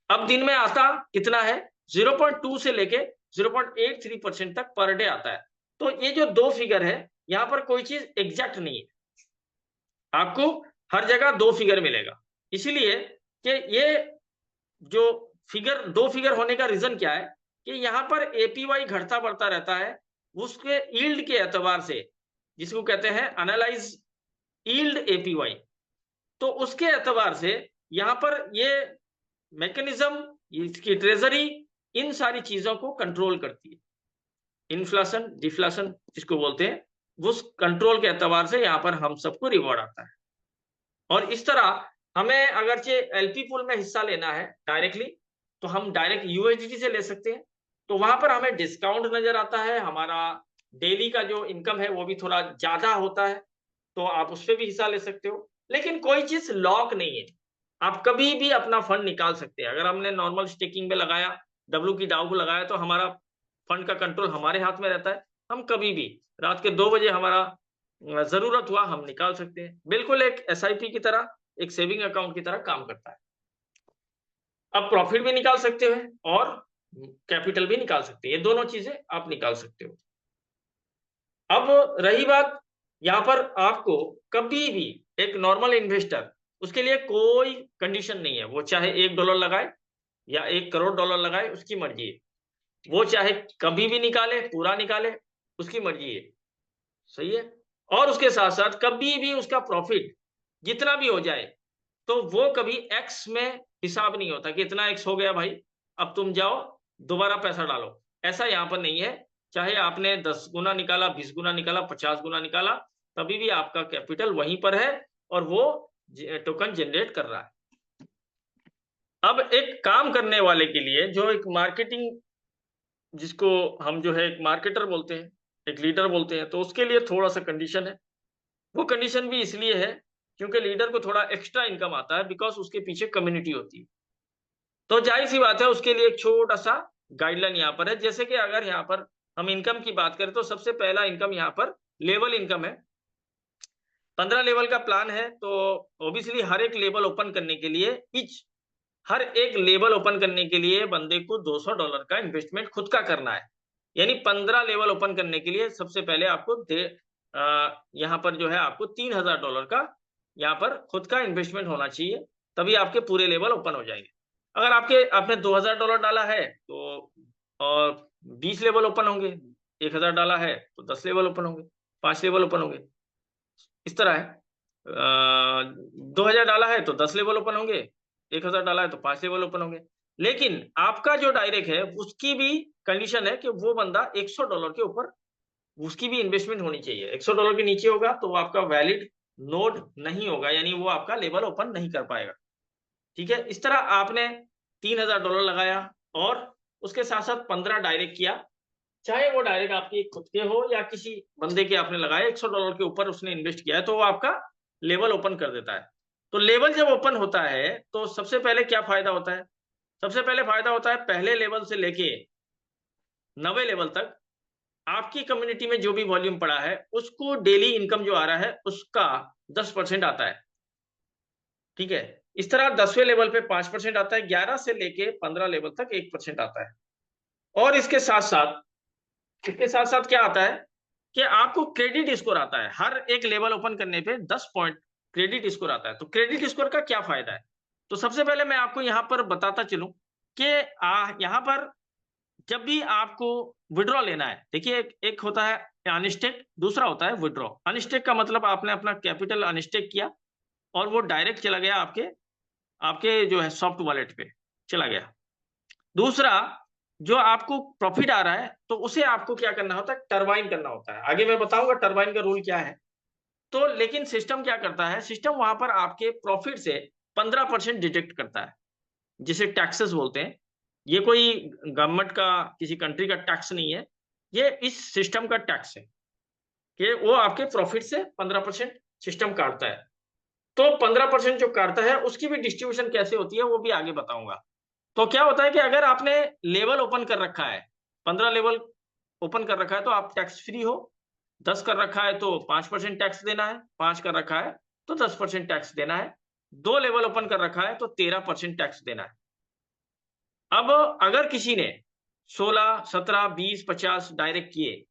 अब दिन में आता कितना है? 0.2 से लेके 0.83% तक पर डे आता है। तो ये जो दो फिगर है, यहाँ पर कोई चीज एग्जैक्ट नहीं है, आपको हर जगह दो फिगर मिलेगा। इसीलिए कि ये जो फिगर, दो फिगर होने का रीजन क्या है कि यहाँ पर एपीवाई घटता बढ़ता रहता है उसके यील्ड के एतबार से, जिसको कहते हैं एनालाइज यील्ड एपीवाई। तो उसके एतबार से यहाँ पर ये मैकेनिज्म, इसकी ट्रेजरी इन सारी चीजों को कंट्रोल करती है। इन्फ्लेशन डिफ्लेशन जिसको बोलते हैं, उस कंट्रोल के एतबार से यहाँ पर हम सबको रिवॉर्ड आता है। और इस तरह हमें अगरचे एलपी पूल में हिस्सा लेना है डायरेक्टली, तो हम डायरेक्ट यूएसडीटी से ले सकते हैं, तो वहां पर हमें डिस्काउंट नजर आता है, हमारा डेली का जो इनकम है वो भी थोड़ा ज्यादा होता है, तो आप उस पर भी हिस्सा ले सकते हो। लेकिन कोई चीज लॉक नहीं है, आप कभी भी अपना फंड निकाल सकते हैं। अगर हमने नॉर्मल स्टेकिंग में लगाया, डब्ल्यू की डाउ को लगाया, तो हमारा फंड का कंट्रोल हमारे हाथ में रहता है, हम कभी भी रात के 2 बजे हमारा जरूरत हुआ हम निकाल सकते हैं। बिल्कुल एक एसआईपी की तरह, एक सेविंग अकाउंट की तरह काम करता है। अब प्रॉफिट भी निकाल सकते हो और कैपिटल भी निकाल सकते हैं, ये दोनों चीजें आप निकाल सकते हो। अब रही बात, यहाँ पर आपको कभी भी एक नॉर्मल इन्वेस्टर, उसके लिए कोई कंडीशन नहीं है, वो चाहे $1 लगाए या $1 करोड़ लगाए, उसकी मर्जी है। वो चाहे कभी भी निकाले, पूरा निकाले, उसकी मर्जी है। सही है। और उसके साथ साथ कभी भी उसका प्रॉफिट जितना भी हो जाए, तो वो कभी एक्स में हिसाब नहीं होता कि इतना एक्स हो गया भाई, अब तुम जाओ दोबारा पैसा डालो, ऐसा यहाँ पर नहीं है। चाहे आपने 10 गुना निकाला, 20 गुना निकाला, 50 गुना निकाला, तभी भी आपका कैपिटल वहीं पर है और वो टोकन जनरेट कर रहा है। अब एक काम करने वाले के लिए, जो एक मार्केटिंग, जिसको हम जो है एक मार्केटर बोलते हैं, एक लीडर बोलते हैं, तो उसके लिए थोड़ा सा कंडीशन है। वो कंडीशन भी इसलिए है क्योंकि लीडर को थोड़ा एक्स्ट्रा इनकम आता है, बिकॉज उसके पीछे कम्युनिटी होती है। तो जाहिर सी बात है उसके लिए एक छोटा सा गाइडलाइन यहाँ पर है। जैसे कि अगर यहाँ पर हम इनकम की बात करें, तो सबसे पहला इनकम यहाँ पर लेवल इनकम है। 15 लेवल का प्लान है, तो ऑब्वियसली हर एक लेवल ओपन करने के लिए, हर एक लेवल ओपन करने के लिए बंदे को $200 का इन्वेस्टमेंट खुद का करना है। यानी 15 लेवल ओपन करने के लिए सबसे पहले आपको यहाँ पर जो है आपको $3000 का यहाँ पर खुद का इन्वेस्टमेंट होना चाहिए, तभी आपके पूरे लेवल ओपन हो जाएंगे। अगर आपने $2000 डाला है तो और 20 लेवल ओपन होंगे, 1000 डाला है तो 10 लेवल ओपन होंगे, 5 लेवल ओपन होंगे, इस तरह है। 2000 डाला है तो 10 लेवल ओपन होंगे, 1000 डाला है तो 5 लेवल ओपन होंगे। लेकिन आपका जो डायरेक्ट है उसकी भी कंडीशन है कि वो बंदा $100 के ऊपर उसकी भी इन्वेस्टमेंट होनी चाहिए। $100 के नीचे होगा तो वो आपका वैलिड नोड नहीं होगा, यानी वो आपका लेवल ओपन नहीं कर पाएगा। ठीक है, इस तरह आपने $3000 लगाया और उसके साथ साथ 15 डायरेक्ट किया, चाहे वो डायरेक्ट आपके खुद के हो या किसी बंदे के आपने लगाए, $100 के ऊपर उसने इन्वेस्ट किया है तो वो आपका लेवल ओपन कर देता है। तो लेवल जब ओपन होता है तो सबसे पहले क्या फायदा होता है? सबसे पहले फायदा होता है पहले लेवल से लेके 90 लेवल तक आपकी कम्युनिटी में जो भी वॉल्यूम पड़ा है उसको डेली इनकम जो आ रहा है उसका 10% आता है। ठीक है, इस तरह 10वें लेवल पे 5% आता है, 11 से लेके 15 लेवल तक 1% आता है। और इसके साथ साथ क्या आता है कि आपको क्रेडिट स्कोर आता है। हर एक लेवल ओपन करने पे 10 पॉइंट क्रेडिट स्कोर आता है। तो क्रेडिट स्कोर का क्या फायदा है? तो सबसे पहले मैं आपको यहाँ पर बताता चलूं कि यहाँ पर जब भी आपको विड्रॉ लेना है, देखिए एक होता है अनस्टेक, दूसरा होता है विड्रॉ। अनस्टेक का मतलब आपने अपना कैपिटल अनस्टेक किया और वो डायरेक्ट चला गया आपके आपके जो है सॉफ्ट वॉलेट पे चला गया। दूसरा, जो आपको प्रॉफिट आ रहा है तो उसे आपको क्या करना होता है? टरबाइन करना होता है। आगे मैं बताऊंगा टरबाइन का रूल क्या है। तो लेकिन सिस्टम क्या करता है? सिस्टम वहां पर आपके प्रॉफिट से 15% डिडक्ट करता है, जिसे टैक्सेस बोलते हैं। ये कोई गवर्नमेंट का किसी कंट्री का टैक्स नहीं है, ये इस सिस्टम का टैक्स है कि वो आपके प्रॉफिट से 15% सिस्टम काटता है। तो 15% जो काटता है उसकी भी डिस्ट्रीब्यूशन कैसे होती है वो भी आगे बताऊंगा। तो क्या होता है कि अगर आपने लेवल ओपन कर रखा है, 15 लेवल ओपन कर रखा है तो आप टैक्स फ्री हो। 10 कर रखा है तो 5% टैक्स देना है, 5 कर रखा है तो 10% टैक्स देना है, 2 लेवल ओपन कर रखा है तो 13% टैक्स देना है। अब अगर किसी ने 16, 17, 20, 50 डायरेक्ट किए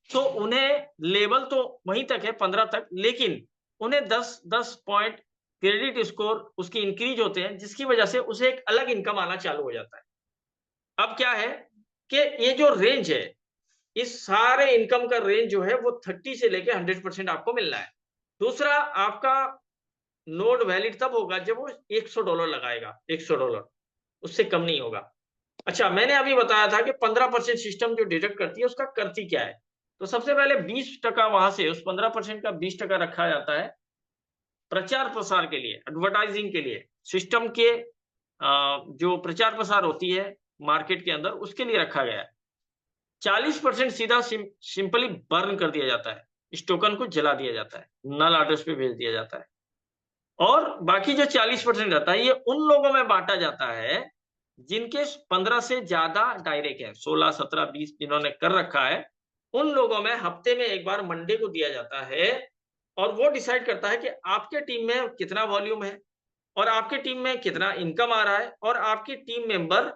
तो उन्हें लेवल तो वहीं तक है 15 तक, लेकिन उन्हें 10 पॉइंट क्रेडिट स्कोर उसकी इंक्रीज होते हैं, जिसकी वजह से उसे एक अलग इनकम आना चालू हो जाता है। अब क्या है कि ये जो रेंज है, इस सारे इनकम का रेंज जो है वो 30 से लेके 100% आपको मिलना है। दूसरा, आपका नोड वैलिड तब होगा जब वो $100 लगाएगा, $100, उससे कम नहीं होगा। अच्छा, मैंने अभी बताया था कि 15% सिस्टम जो डिडक्ट करती है उसका करती क्या है। तो सबसे पहले 20% वहां से उस 15% का 20% रखा जाता है प्रचार प्रसार के लिए, एडवर्टाइजिंग के लिए। सिस्टम के जो प्रचार प्रसार होती है मार्केट के अंदर उसके लिए रखा गया है। 40% सीधा सिंपली बर्न कर दिया जाता है, इस टोकन को जला दिया जाता है, नल एड्रेस पे भेज दिया जाता है। और बाकी जो 40% रहता है ये उन लोगों में बांटा जाता है जिनके 15 से ज्यादा डायरेक्ट है, 16, 17, 20 जिन्होंने कर रखा है, उन लोगों में हफ्ते में एक बार मंडे को दिया जाता है। और वो डिसाइड करता है कि आपके टीम में कितना वॉल्यूम है और आपके टीम में कितना इनकम आ रहा है और आपके टीम मेंबर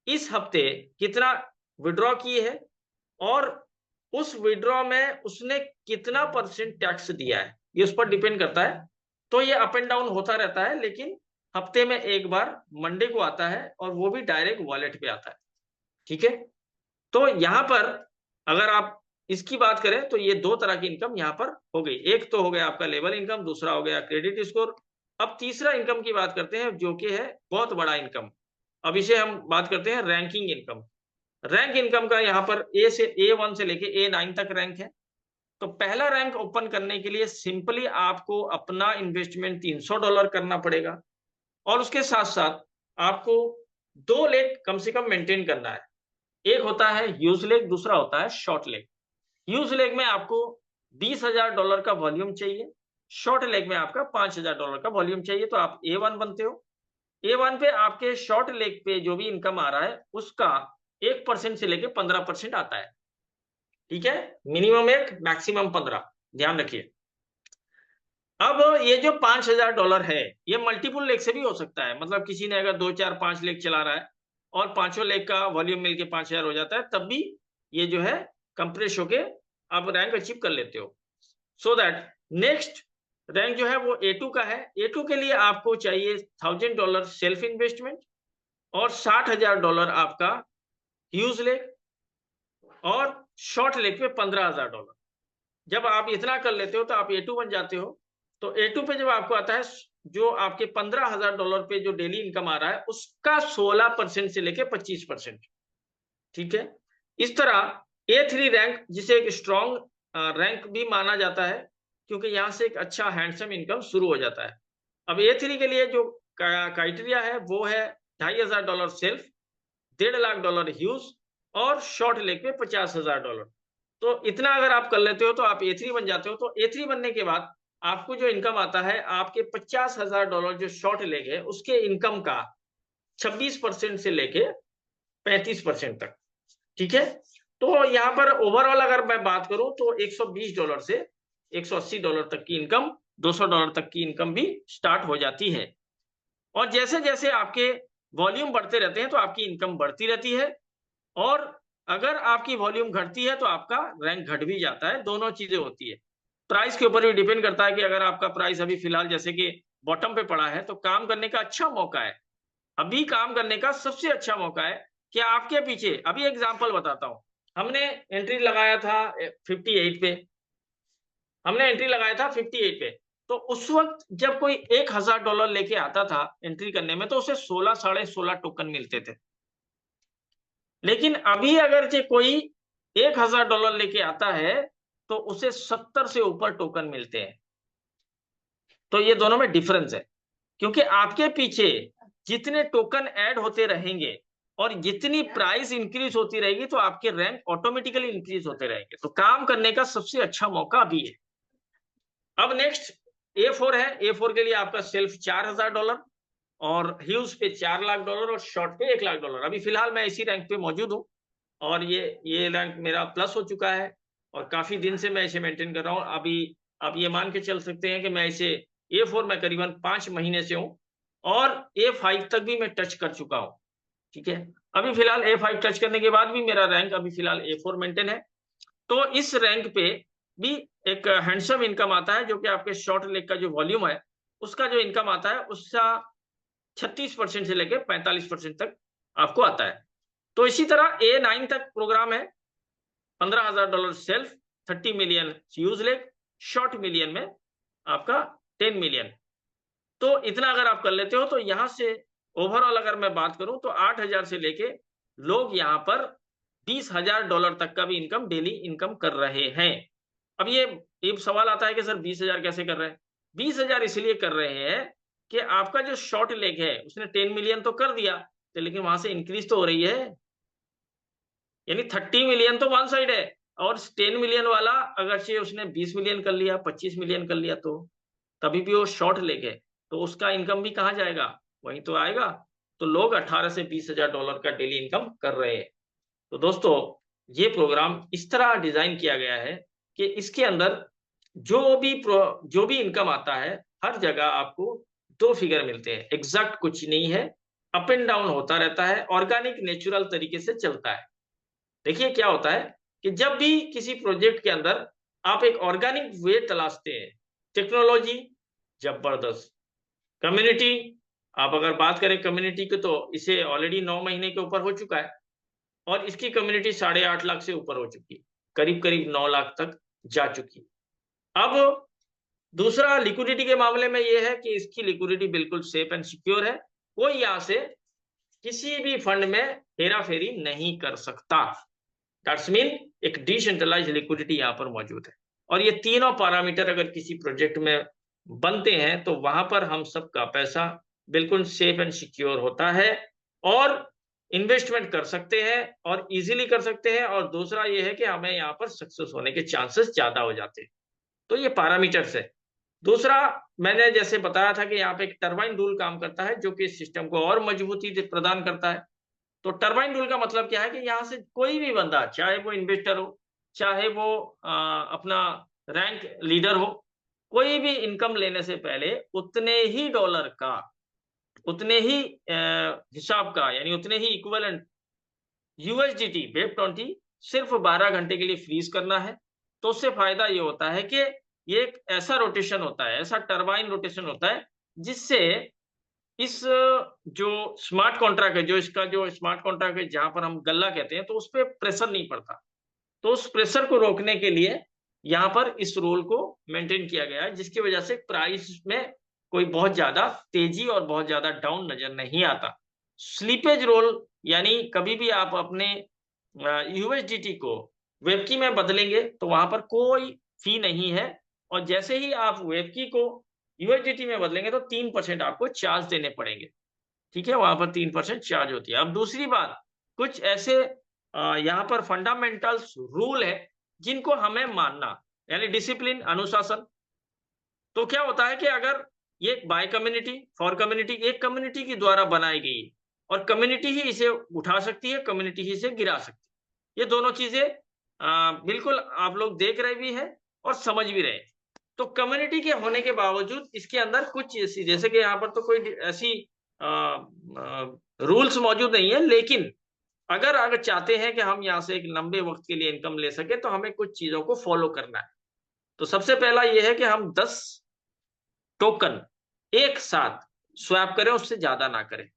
इस हफ्ते कितना विड्रॉ किए है और उस विड्रॉ में उसने कितना परसेंट टैक्स दिया है, ये उस पर डिपेंड करता है। तो ये अप एंड डाउन होता रहता है, लेकिन हफ्ते में एक बार मंडे को आता है और वो भी डायरेक्ट वॉलेट पे आता है। ठीक है, तो यहां पर अगर आप इसकी बात करें तो ये दो तरह की इनकम यहां पर हो गई। एक तो हो गया आपका लेवल इनकम, दूसरा हो गया क्रेडिट स्कोर। अब तीसरा इनकम की बात करते हैं जो कि है बहुत बड़ा इनकम। अब इसे हम बात करते हैं रैंकिंग इनकम। रैंक इनकम का यहाँ पर A1 से लेके A9 तक रैंक है। तो पहला रैंक ओपन करने के लिए सिंपली आपको अपना इन्वेस्टमेंट $300 करना पड़ेगा और उसके साथ साथ आपको 2 लेग कम से कम मेंटेन करना है। एक होता है ह्यूज लेग, दूसरा होता है शॉर्ट लेग। ह्यूज लेग में आपको $20,000 का वॉल्यूम चाहिए, शॉर्ट लेग में आपका $5,000 का वॉल्यूम चाहिए, तो आप A1 बनते हो। A1 पे आपके शॉर्ट लेग पे जो भी इनकम आ रहा है उसका 1% से लेके 15% आता है। ठीक है, मिनिमम 1, मैक्सिमम 15, ध्यान रखिए। अब ये जो $5,000 है ये मल्टीपल लेग से भी हो सकता है, मतलब किसी ने अगर 2, 4, 5 लेग चला रहा है और पांचों लेग का वॉल्यूम मिलके 5,000 हो जाता है, तब भी ये जो है कंप्रेस होके आप रैंक अचीव कर लेते हो। सो दैट नेक्स्ट रैंक जो है वो A2 का है। A2 के लिए आपको चाहिए $1000 सेल्फ इन्वेस्टमेंट और $60,000 आपका ह्यूज लेग और शॉर्ट लेग पे $15,000। जब आप इतना कर लेते हो तो आप A2 बन जाते हो। तो A2 पे जब आपको आता है, जो आपके $15,000 पे जो डेली इनकम आ रहा है उसका 16% से लेके 25%, ठीक है। इस तरह A3 रैंक, जिसे एक स्ट्रॉन्ग रैंक भी माना जाता है, क्योंकि यहाँ से एक अच्छा हैंडसम इनकम शुरू हो जाता है। अब A3 के लिए जो क्राइटेरिया है वो है $2,500 सेल्फ, $1.5 लाख ह्यूज और शॉर्ट लेग पे $50,000। तो इतना अगर आप कर लेते हो तो आप A3 बन जाते हो। तो A3 बनने के बाद आपको जो इनकम आता है, आपके $50,000 जो शॉर्ट लेग है उसके इनकम का 26% से लेके 35% तक, ठीक है। तो यहाँ पर ओवरऑल अगर मैं बात करूं तो $120 से $180 तक की इनकम, $200 तक की इनकम भी स्टार्ट हो जाती है। और जैसे जैसे आपके वॉल्यूम बढ़ते रहते हैं तो आपकी इनकम बढ़ती रहती है, और अगर आपकी वॉल्यूम घटती है तो आपका रैंक घट भी जाता है। दोनों चीजें होती है। प्राइस के ऊपर भी डिपेंड करता है कि अगर आपका प्राइस अभी फिलहाल जैसे कि बॉटम पे पड़ा है तो काम करने का अच्छा मौका है। अभी काम करने का सबसे अच्छा मौका है कि आपके पीछे, अभी एग्जांपल बताता हूं। हमने एंट्री लगाया था 58 पे, हमने एंट्री लगाया था 58 पे। तो उस वक्त जब कोई $1,000 लेके आता था एंट्री करने में तो उसे 16 साढ़े 16 टोकन मिलते थे। लेकिन अभी अगर जे कोई $1,000 लेके आता है तो उसे 70 से ऊपर टोकन मिलते हैं। तो ये दोनों में डिफरेंस है, क्योंकि आपके पीछे जितने टोकन ऐड होते रहेंगे और जितनी प्राइस इंक्रीज होती रहेगी तो आपके रैंक ऑटोमेटिकली इंक्रीज होते रहेंगे। तो काम करने का सबसे अच्छा मौका अभी है। अब नेक्स्ट A4 है। A4 के लिए आपका सेल्फ $4,000 और ह्यूज पे $4 लाख और शॉर्ट पे $1 लाख। अभी फिलहाल मैं इसी रैंक पे मौजूद हूँ और ये रैंक मेरा प्लस हो चुका है और काफी दिन से मैं इसे मेंटेन कर रहा हूँ। अभी आप ये मान के चल सकते हैं कि मैं इसे A4 में करीबन 5 महीने से हूँ और A5 तक भी मैं टच कर चुका हूँ, ठीक है। अभी फिलहाल A5 टच करने के बाद भी मेरा रैंक अभी फिलहाल A4 मेंटेन है। तो इस रैंक पे भी एक हैंडसम इनकम आता है, जो कि आपके शॉर्ट लेग का जो वॉल्यूम है उसका जो इनकम आता है उसका 36% से लेकर 45% तक आपको आता है। तो इसी तरह A9 तक प्रोग्राम है। $15,000 self, 30 million use leg, short million में आपका 10 मिलियन। तो इतना अगर आप कर लेते हो तो यहां से ओवरऑल अगर मैं बात करूं तो 8,000 से लेके लोग यहां पर $20,000 तक का भी इनकम, डेली इनकम कर रहे हैं। अब ये सवाल आता है कि सर 20,000 कैसे कर रहे हैं? 20,000 इसलिए कर रहे हैं कि आपका जो शॉर्ट लेग है उसने 10 मिलियन तो कर दिया, तो लेकिन वहां से इंक्रीज तो हो रही है, यानी 30 मिलियन तो वन साइड है और 10 मिलियन वाला अगर से उसने 20 मिलियन कर लिया, 25 मिलियन कर लिया तो तभी भी वो शॉर्ट लेग है, तो उसका इनकम भी कहाँ जाएगा? वहीं तो आएगा। तो लोग 18 से $20,000 का डेली इनकम कर रहे हैं। तो दोस्तों, ये प्रोग्राम इस तरह डिजाइन किया गया है कि इसके अंदर जो भी इनकम आता है हर जगह आपको 2 फिगर मिलते हैं। एग्जैक्ट कुछ नहीं है, अप एंड डाउन होता रहता है, ऑर्गेनिक नेचुरल तरीके से चलता है। देखिए क्या होता है कि जब भी किसी प्रोजेक्ट के अंदर आप एक ऑर्गेनिक वे तलाशते हैं, टेक्नोलॉजी जबरदस्त, कम्युनिटी, आप अगर बात करें कम्युनिटी की तो इसे ऑलरेडी 9 महीने के ऊपर हो चुका है और इसकी कम्युनिटी 8.5 लाख से ऊपर हो चुकी, करीब करीब 9 लाख तक जा चुकी। अब दूसरा लिक्विडिटी के मामले में यह है कि इसकी लिक्विडिटी बिल्कुल सेफ एंड सिक्योर है। कोई यहां से किसी भी फंड में हेरा फेरी नहीं कर सकता। दैट्स मीन एक डिसेंट्रलाइज्ड लिक्विडिटी यहां पर मौजूद है। और ये तीनों पैरामीटर अगर किसी प्रोजेक्ट में बनते हैं तो वहां पर हम सबका पैसा बिल्कुल सेफ एंड सिक्योर होता है और इन्वेस्टमेंट कर सकते हैं और इजीली कर सकते हैं। और दूसरा ये है कि हमें यहाँ पर सक्सेस होने के चांसेस ज्यादा हो जाते हैं। तो ये पैरामीटर्स है। दूसरा, मैंने जैसे बताया था कि यहाँ पे एक टरबाइन रूल काम करता है जो कि इस सिस्टम को और मजबूती प्रदान करता है। तो टरबाइन रूल का मतलब क्या है कि यहाँ से कोई भी बंदा, चाहे वो इन्वेस्टर हो, चाहे वो अपना रैंक लीडर हो, कोई भी इनकम लेने से पहले उतने ही डॉलर का, उतने ही हिसाब का, यानी उतने ही इक्विवेलेंट USDT वेब 20 सिर्फ 12 घंटे के लिए फ्रीज करना है। तो उससे फायदा ये होता है कि ये एक ऐसा रोटेशन होता है, ऐसा टरबाइन रोटेशन होता है, जिससे इस जो स्मार्ट कॉन्ट्रैक्ट है, जो इसका जो स्मार्ट कॉन्ट्रैक्ट है, जहाँ पर हम गल्ला कहते हैं, तो उसपे प्रेशर नहीं पड़ता। तो उस प्रेशर को रोकने के लिए यहाँ पर इस रोल को मेंटेन किया गया है, जिसकी वजह से प्राइस में कोई बहुत ज्यादा तेजी और बहुत ज्यादा डाउन नजर नहीं आता। स्लीपेज रोल यानी कभी भी आप अपने यूएसडीटी को वेबकी में बदलेंगे तो वहां पर कोई फी नहीं है, और जैसे ही आप वेबकी को यूएसडीटी में बदलेंगे तो 3% आपको चार्ज देने पड़ेंगे। ठीक है, वहां पर 3% चार्ज होती है। अब दूसरी बात, कुछ ऐसे यहाँ पर फंडामेंटल्स रूल है जिनको हमें मानना, यानी डिसिप्लिन, अनुशासन। तो क्या होता है कि अगर ये बाय कम्युनिटी फॉर कम्युनिटी, एक कम्युनिटी के द्वारा बनाई गई और कम्युनिटी ही इसे उठा सकती है, कम्युनिटी ही इसे गिरा सकती है। ये दोनों चीजें बिल्कुल आप लोग देख रहे भी हैं और समझ भी रहे हैं। तो कम्युनिटी के होने के बावजूद इसके अंदर कुछ ऐसी, जैसे कि यहाँ पर तो कोई ऐसी रूल्स मौजूद नहीं है, लेकिन अगर चाहते हैं कि हम यहाँ से एक लंबे वक्त के लिए इनकम ले सके तो हमें कुछ चीजों को फॉलो करना है। तो सबसे पहला ये है कि हम 10 टोकन एक साथ स्वैप करें, उससे ज्यादा ना करें।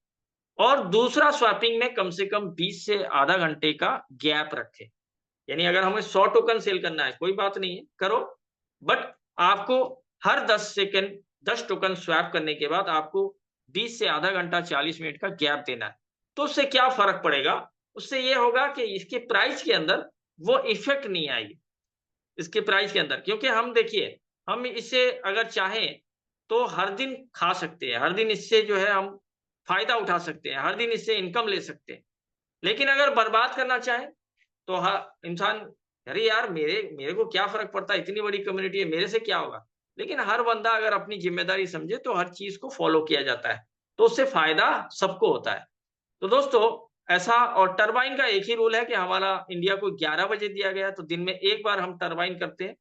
और दूसरा, स्वैपिंग में कम से कम 20 से आधा घंटे का गैप रखें। यानी अगर हमें 100 टोकन सेल करना है, कोई बात नहीं है, करो, बट आपको हर 10 सेकंड 10 टोकन स्वैप करने के बाद आपको 20 से आधा घंटा 40 मिनट का गैप देना है। तो उससे क्या फर्क पड़ेगा? उससे ये होगा कि इसके प्राइस के अंदर वो इफेक्ट नहीं आएगी, इसके प्राइस के अंदर, क्योंकि हम देखिए, हम इसे अगर चाहें तो हर दिन खा सकते हैं, हर दिन इससे जो है हम फायदा उठा सकते हैं, हर दिन इससे इनकम ले सकते हैं। लेकिन अगर बर्बाद करना चाहे तो इंसान, अरे यार, मेरे मेरे को क्या फर्क पड़ता है, इतनी बड़ी कम्युनिटी है, मेरे से क्या होगा। लेकिन हर बंदा अगर अपनी जिम्मेदारी समझे तो हर चीज को फॉलो किया जाता है, तो उससे फायदा सबको होता है। तो दोस्तों, ऐसा, और टरबाइन का एक ही रूल है कि हमारा इंडिया को 11 बजे दिया गया है, तो दिन में एक बार हम टरबाइन करते हैं।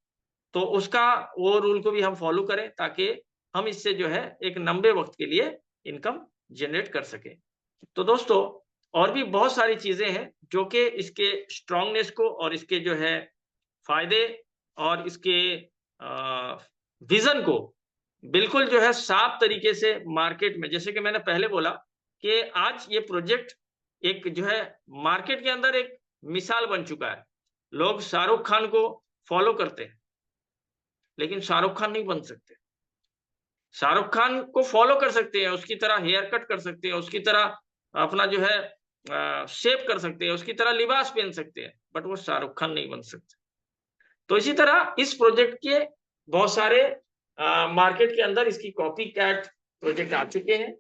तो उसका वो रूल को भी हम फॉलो करें, ताकि हम इससे जो है एक लंबे वक्त के लिए इनकम जनरेट कर सके। तो दोस्तों, और भी बहुत सारी चीजें हैं जो कि इसके स्ट्रांगनेस को और इसके जो है फायदे और इसके विजन को बिल्कुल जो है साफ तरीके से मार्केट में, जैसे कि मैंने पहले बोला कि आज ये प्रोजेक्ट एक जो है मार्केट के अंदर एक मिसाल बन चुका है। लोग शाहरुख खान को फॉलो करते हैं, लेकिन शाहरुख खान नहीं बन सकते। शाहरुख खान को फॉलो कर सकते हैं, उसकी तरह हेयर कट कर सकते हैं, उसकी तरह अपना जो है शेप कर सकते हैं, उसकी तरह लिबास पहन सकते हैं, बट वो शाहरुख खान नहीं बन सकते। तो इसी तरह इस प्रोजेक्ट के बहुत सारे मार्केट के अंदर इसकी कॉपी कैट प्रोजेक्ट आ चुके हैं,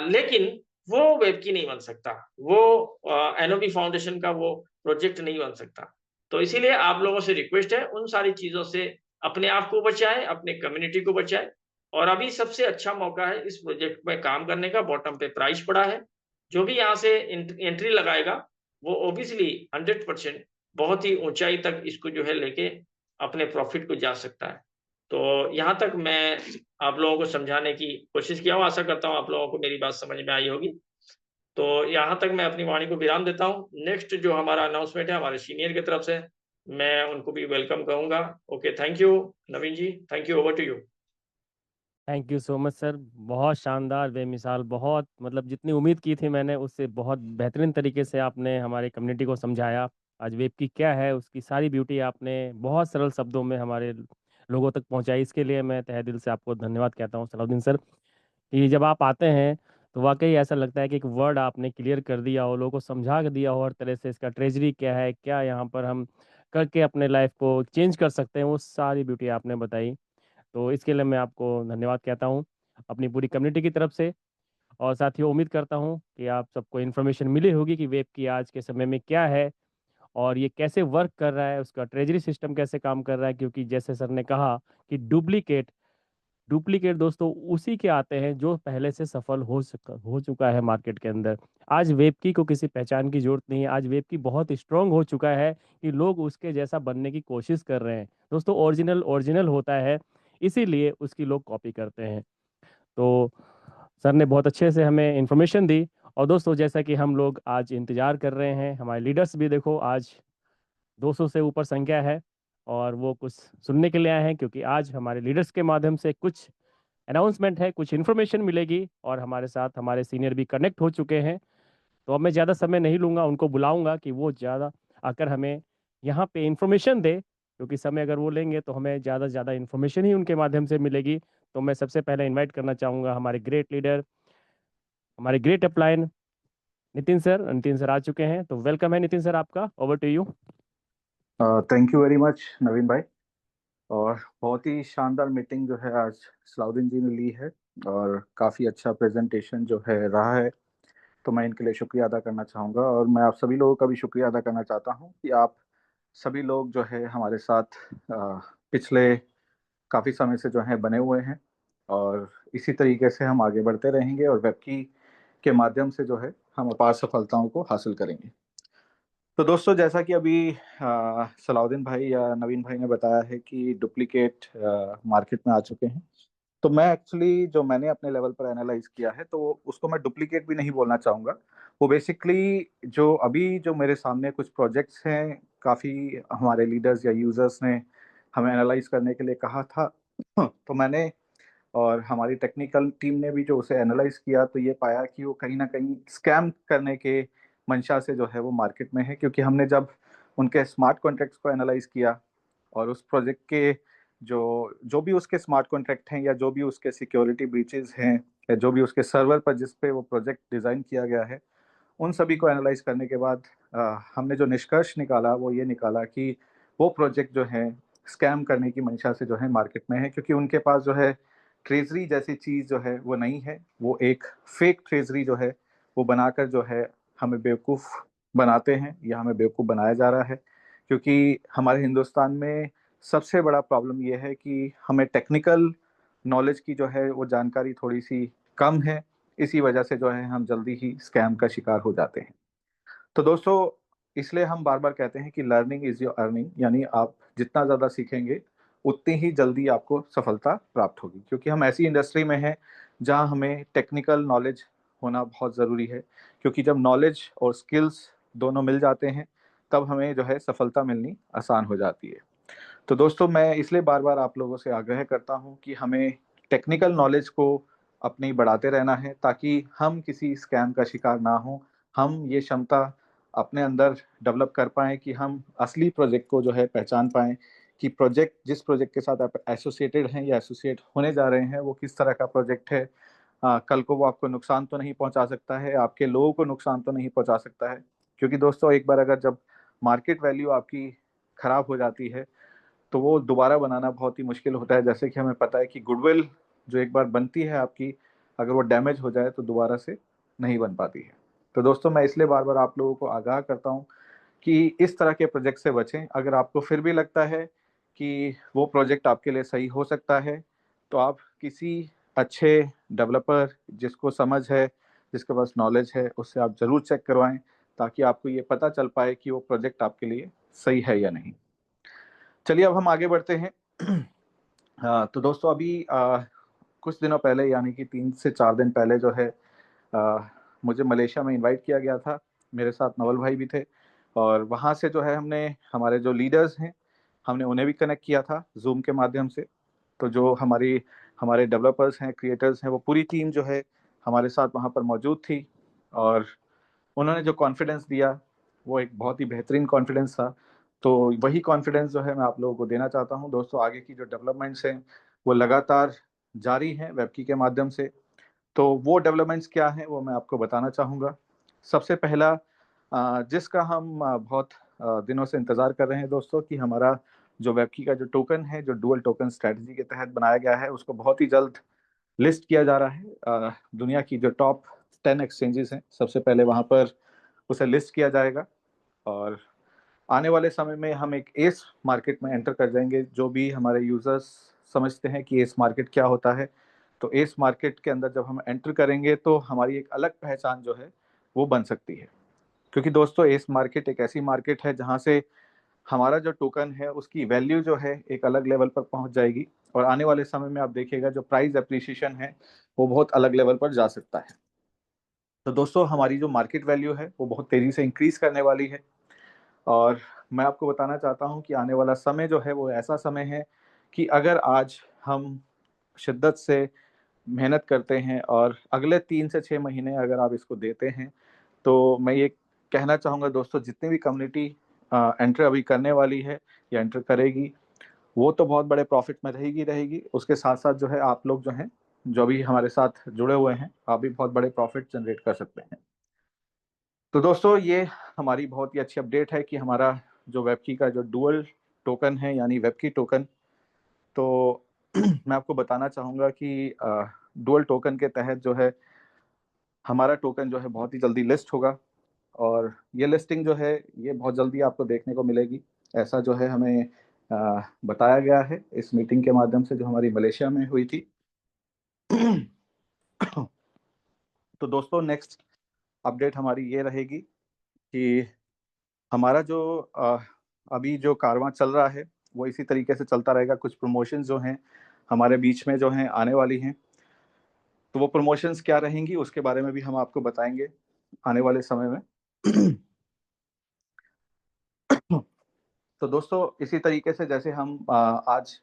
लेकिन वो वेबकी नहीं बन सकता, वो एनओबी फाउंडेशन का वो प्रोजेक्ट नहीं बन सकता। तो इसीलिए आप लोगों से रिक्वेस्ट है, उन सारी चीजों से अपने आप को बचाएं, अपने कम्युनिटी को बचाएं। और अभी सबसे अच्छा मौका है इस प्रोजेक्ट में काम करने का, बॉटम पे प्राइस पड़ा है। जो भी यहाँ से एंट्री लगाएगा वो ऑब्वियसली 100% बहुत ही ऊंचाई तक इसको जो है लेके अपने प्रॉफिट को जा सकता है। तो यहाँ तक मैं आप लोगों को समझाने की कोशिश किया हूँ, आशा करता हूँ आप लोगों को मेरी बात समझ में आई होगी। तो यहाँ तक मैं अपनी वाणी को विराम देता हूँ। नेक्स्ट जो हमारा अनाउंसमेंट है हमारे सीनियर की तरफ से, मैं उनको भी वेलकम कहूंगा। Okay, thank you Naveen ji, thank you, over to you. Thank you so much sir. बहुत शानदार, बेमिसाल, बहुत मतलब जितनी उम्मीद की थी मैंने उससे बहुत बेहतरीन तरीके से आपने हमारे कम्युनिटी को समझाया। आज वेब की क्या है उसकी सारी ब्यूटी आपने बहुत सरल शब्दों में हमारे लोगों तक पहुंचाई। इसके लिए मैं तहे दिल से आपको धन्यवाद कहता हूँ सलाउद्दीन सर। कि जब आप आते हैं तो वाकई ऐसा लगता है कि एक वर्ड आपने क्लियर कर दिया हो, लोगों को समझा के दिया हो हर तरह से, इसका ट्रेजरी क्या है, क्या यहाँ पर हम करके अपने लाइफ को चेंज कर सकते हैं, वो सारी ब्यूटी आपने बताई। तो इसके लिए मैं आपको धन्यवाद कहता हूँ अपनी पूरी कम्युनिटी की तरफ से। और साथियों, उम्मीद करता हूँ कि आप सबको इन्फॉर्मेशन मिली होगी कि वेब की आज के समय में क्या है और ये कैसे वर्क कर रहा है, उसका ट्रेजरी सिस्टम कैसे काम कर रहा है। क्योंकि जैसे सर ने कहा कि डुप्लीकेट डुप्लीकेट दोस्तों उसी के आते हैं जो पहले से सफल हो चुका है मार्केट के अंदर। आज वेबकी को किसी पहचान की जरूरत नहीं है। आज वेबकी बहुत स्ट्रांग हो चुका है कि लोग उसके जैसा बनने की कोशिश कर रहे हैं। दोस्तों, ओरिजिनल ओरिजिनल होता है, इसीलिए उसकी लोग कॉपी करते हैं। तो सर ने बहुत अच्छे से हमें इंफॉर्मेशन दी और दोस्तों जैसा कि हम लोग आज इंतजार कर रहे हैं, हमारे लीडर्स भी देखो आज 200 से ऊपर संख्या है, और वो कुछ सुनने के लिए आए हैं, क्योंकि आज हमारे लीडर्स के माध्यम से कुछ अनाउंसमेंट है, कुछ इन्फॉर्मेशन मिलेगी, और हमारे साथ हमारे सीनियर भी कनेक्ट हो चुके हैं। तो अब मैं ज़्यादा समय नहीं लूँगा, उनको बुलाऊंगा कि वो ज़्यादा आकर हमें यहाँ पे इन्फॉर्मेशन दे, क्योंकि समय अगर वो लेंगे तो हमें ज़्यादा से ज़्यादा इन्फॉर्मेशन ही उनके माध्यम से मिलेगी। तो मैं सबसे पहले इनवाइट करना चाहूँगा हमारे ग्रेट लीडर, हमारे great upline Nitin sir. Nitin sir आ चुके हैं, तो वेलकम है नितिन सर, आपका over to you. Thank you very much Naveen भाई। और बहुत ही शानदार मीटिंग जो है आज सलाउद्दीन जी ने ली है, और काफ़ी अच्छा प्रेजेंटेशन जो है रहा है। तो मैं इनके लिए शुक्रिया अदा करना चाहूँगा, और मैं आप सभी लोगों का भी शुक्रिया अदा करना चाहता हूँ कि आप सभी लोग जो है हमारे साथ पिछले काफ़ी समय से जो है बने हुए हैं, और इसी तरीके से हम आगे बढ़ते रहेंगे और वेबकी के माध्यम से जो है हम अपार सफलताओं को हासिल करेंगे। तो दोस्तों, जैसा कि अभी सलाउद्दीन भाई या नवीन भाई ने बताया है कि डुप्लीकेट मार्केट में आ चुके हैं, तो मैं एक्चुअली जो मैंने अपने लेवल पर एनालाइज किया है, तो उसको मैं डुप्लीकेट भी नहीं बोलना चाहूँगा। वो बेसिकली जो अभी जो मेरे सामने कुछ प्रोजेक्ट्स हैं, काफ़ी हमारे लीडर्स या यूजर्स ने हमें एनालाइज करने के लिए कहा था, तो मैंने और हमारी टेक्निकल टीम ने भी जो उसे एनालाइज किया, तो ये पाया कि वो कहीं ना कहीं स्कैम करने के मंशा से जो है वो मार्केट में है। क्योंकि हमने जब उनके स्मार्ट कॉन्ट्रैक्ट्स को एनालाइज किया, और उस प्रोजेक्ट के जो जो भी उसके स्मार्ट कॉन्ट्रैक्ट हैं, या जो भी उसके सिक्योरिटी ब्रीचेस हैं, या जो भी उसके सर्वर पर जिस पे वो प्रोजेक्ट डिज़ाइन किया गया है, उन सभी को एनालाइज करने के बाद हमने जो निष्कर्ष निकाला वो ये निकाला कि वो प्रोजेक्ट जो है स्कैम करने की मंशा से जो है मार्केट में है। क्योंकि उनके पास जो है ट्रेजरी जैसी चीज़ जो है वो नहीं है, वो एक फेक ट्रेजरी जो है वो बनाकर जो है हमें बेवकूफ़ बनाते हैं, या हमें बेवकूफ़ बनाया जा रहा है। क्योंकि हमारे हिंदुस्तान में सबसे बड़ा प्रॉब्लम ये है कि हमें टेक्निकल नॉलेज की जो है वो जानकारी थोड़ी सी कम है। इसी वजह से जो है हम जल्दी ही स्कैम का शिकार हो जाते हैं। तो दोस्तों, इसलिए हम बार बार कहते हैं कि लर्निंग इज योर अर्निंग, यानी आप जितना ज़्यादा सीखेंगे उतनी ही जल्दी आपको सफलता प्राप्त होगी। क्योंकि हम ऐसी इंडस्ट्री में हैं जहां हमें टेक्निकल नॉलेज होना बहुत ज़रूरी है। क्योंकि जब नॉलेज और स्किल्स दोनों मिल जाते हैं, तब हमें जो है सफलता मिलनी आसान हो जाती है। तो दोस्तों, मैं इसलिए बार बार आप लोगों से आग्रह करता हूं कि हमें टेक्निकल नॉलेज को अपनी बढ़ाते रहना है, ताकि हम किसी स्कैम का शिकार ना हो। हम ये क्षमता अपने अंदर डेवलप कर पाएँ कि हम असली प्रोजेक्ट को जो है पहचान पाएँ, कि प्रोजेक्ट जिस प्रोजेक्ट के साथ आप एसोसिएटेड हैं या एसोसिएट होने जा रहे हैं, वो किस तरह का प्रोजेक्ट है। कल को वो आपको नुकसान तो नहीं पहुंचा सकता है, आपके लोगों को नुकसान तो नहीं पहुंचा सकता है। क्योंकि दोस्तों, एक बार अगर जब मार्केट वैल्यू आपकी खराब हो जाती है, तो वो दोबारा बनाना बहुत ही मुश्किल होता है। जैसे कि हमें पता है कि गुडविल जो एक बार बनती है आपकी, अगर वो डैमेज हो जाए तो दोबारा से नहीं बन पाती है। तो दोस्तों, मैं इसलिए बार बार आप लोगों को आगाह करता हूँ कि इस तरह के प्रोजेक्ट से बचें। अगर आपको फिर भी लगता है कि वो प्रोजेक्ट आपके लिए सही हो सकता है, तो आप किसी अच्छे डेवलपर जिसको समझ है, जिसके पास नॉलेज है, उससे आप ज़रूर चेक करवाएं, ताकि आपको ये पता चल पाए कि वो प्रोजेक्ट आपके लिए सही है या नहीं। चलिए, अब हम आगे बढ़ते हैं। हाँ, तो दोस्तों, अभी कुछ दिनों पहले, यानी कि 3 से 4 दिन पहले जो है मुझे मलेशिया में इनवाइट किया गया था। मेरे साथ नवल भाई भी थे, और वहाँ से जो है हमने हमारे जो लीडर्स हैं, हमने उन्हें भी कनेक्ट किया था जूम के माध्यम से। तो जो हमारे डेवलपर्स हैं, क्रिएटर्स हैं, वो पूरी टीम जो है हमारे साथ वहाँ पर मौजूद थी। और उन्होंने जो कॉन्फिडेंस दिया, वो एक बहुत ही बेहतरीन कॉन्फिडेंस था। तो वही कॉन्फिडेंस जो है मैं आप लोगों को देना चाहता हूँ। दोस्तों, आगे की जो डेवलपमेंट्स हैं वो लगातार जारी हैं वेबकी के माध्यम से। तो वो डेवलपमेंट्स क्या हैं वो मैं आपको बताना चाहूँगा। सबसे पहला, जिसका हम बहुत दिनों से इंतज़ार कर रहे हैं दोस्तों, कि हमारा जो वेबकी का जो टोकन है, जो डुअल टोकन स्ट्रेटजी के तहत बनाया गया है, उसको बहुत ही जल्द लिस्ट किया जा रहा है। दुनिया की जो टॉप 10 एक्सचेंजेस हैं, सबसे पहले वहाँ पर उसे लिस्ट किया जाएगा। और आने वाले समय में हम एक एस मार्केट में एंटर कर जाएंगे। जो भी हमारे यूजर्स समझते हैं कि एस मार्केट क्या होता है, तो एस मार्केट के अंदर जब हम एंटर करेंगे, तो हमारी एक अलग पहचान जो है वो बन सकती है। क्योंकि दोस्तों, एस मार्केट एक ऐसी मार्केट है जहां से हमारा जो टोकन है उसकी वैल्यू जो है एक अलग लेवल पर पहुंच जाएगी। और आने वाले समय में आप देखिएगा जो प्राइस एप्रिसिएशन है वो बहुत अलग लेवल पर जा सकता है। तो दोस्तों हमारी जो मार्केट वैल्यू है वो बहुत तेज़ी से इंक्रीज़ करने वाली है, और मैं आपको बताना चाहता हूँ कि आने वाला समय जो है वो ऐसा समय है कि अगर आज हम शिद्दत से मेहनत करते हैं और अगले 3 से 6 महीने अगर आप इसको देते हैं, तो मैं ये कहना चाहूँगा दोस्तों, जितनी भी कम्युनिटी एंटर अभी करने वाली है या एंटर करेगी, वो तो बहुत बड़े प्रॉफिट में रहेगी। उसके साथ साथ जो है आप लोग जो हैं, जो भी हमारे साथ जुड़े हुए हैं, आप भी बहुत बड़े प्रॉफिट जनरेट कर सकते हैं। तो दोस्तों ये हमारी बहुत ही अच्छी अपडेट है कि हमारा जो वेबकी का जो डुअल टोकन है, यानी वेबकी टोकन, तो मैं आपको बताना चाहूँगा कि डुअल टोकन के तहत जो है हमारा टोकन जो है बहुत ही जल्दी लिस्ट होगा, और ये लिस्टिंग जो है ये बहुत जल्दी आपको देखने को मिलेगी। ऐसा जो है हमें बताया गया है इस मीटिंग के माध्यम से जो हमारी मलेशिया में हुई थी। तो दोस्तों नेक्स्ट अपडेट हमारी ये रहेगी कि हमारा जो अभी जो कारवां चल रहा है वो इसी तरीके से चलता रहेगा। कुछ प्रमोशंस जो हैं हमारे बीच में जो हैं आने वाली हैं, तो वो प्रमोशंस क्या रहेंगी उसके बारे में भी हम आपको बताएंगे आने वाले समय में। तो दोस्तों इसी तरीके से जैसे हम आज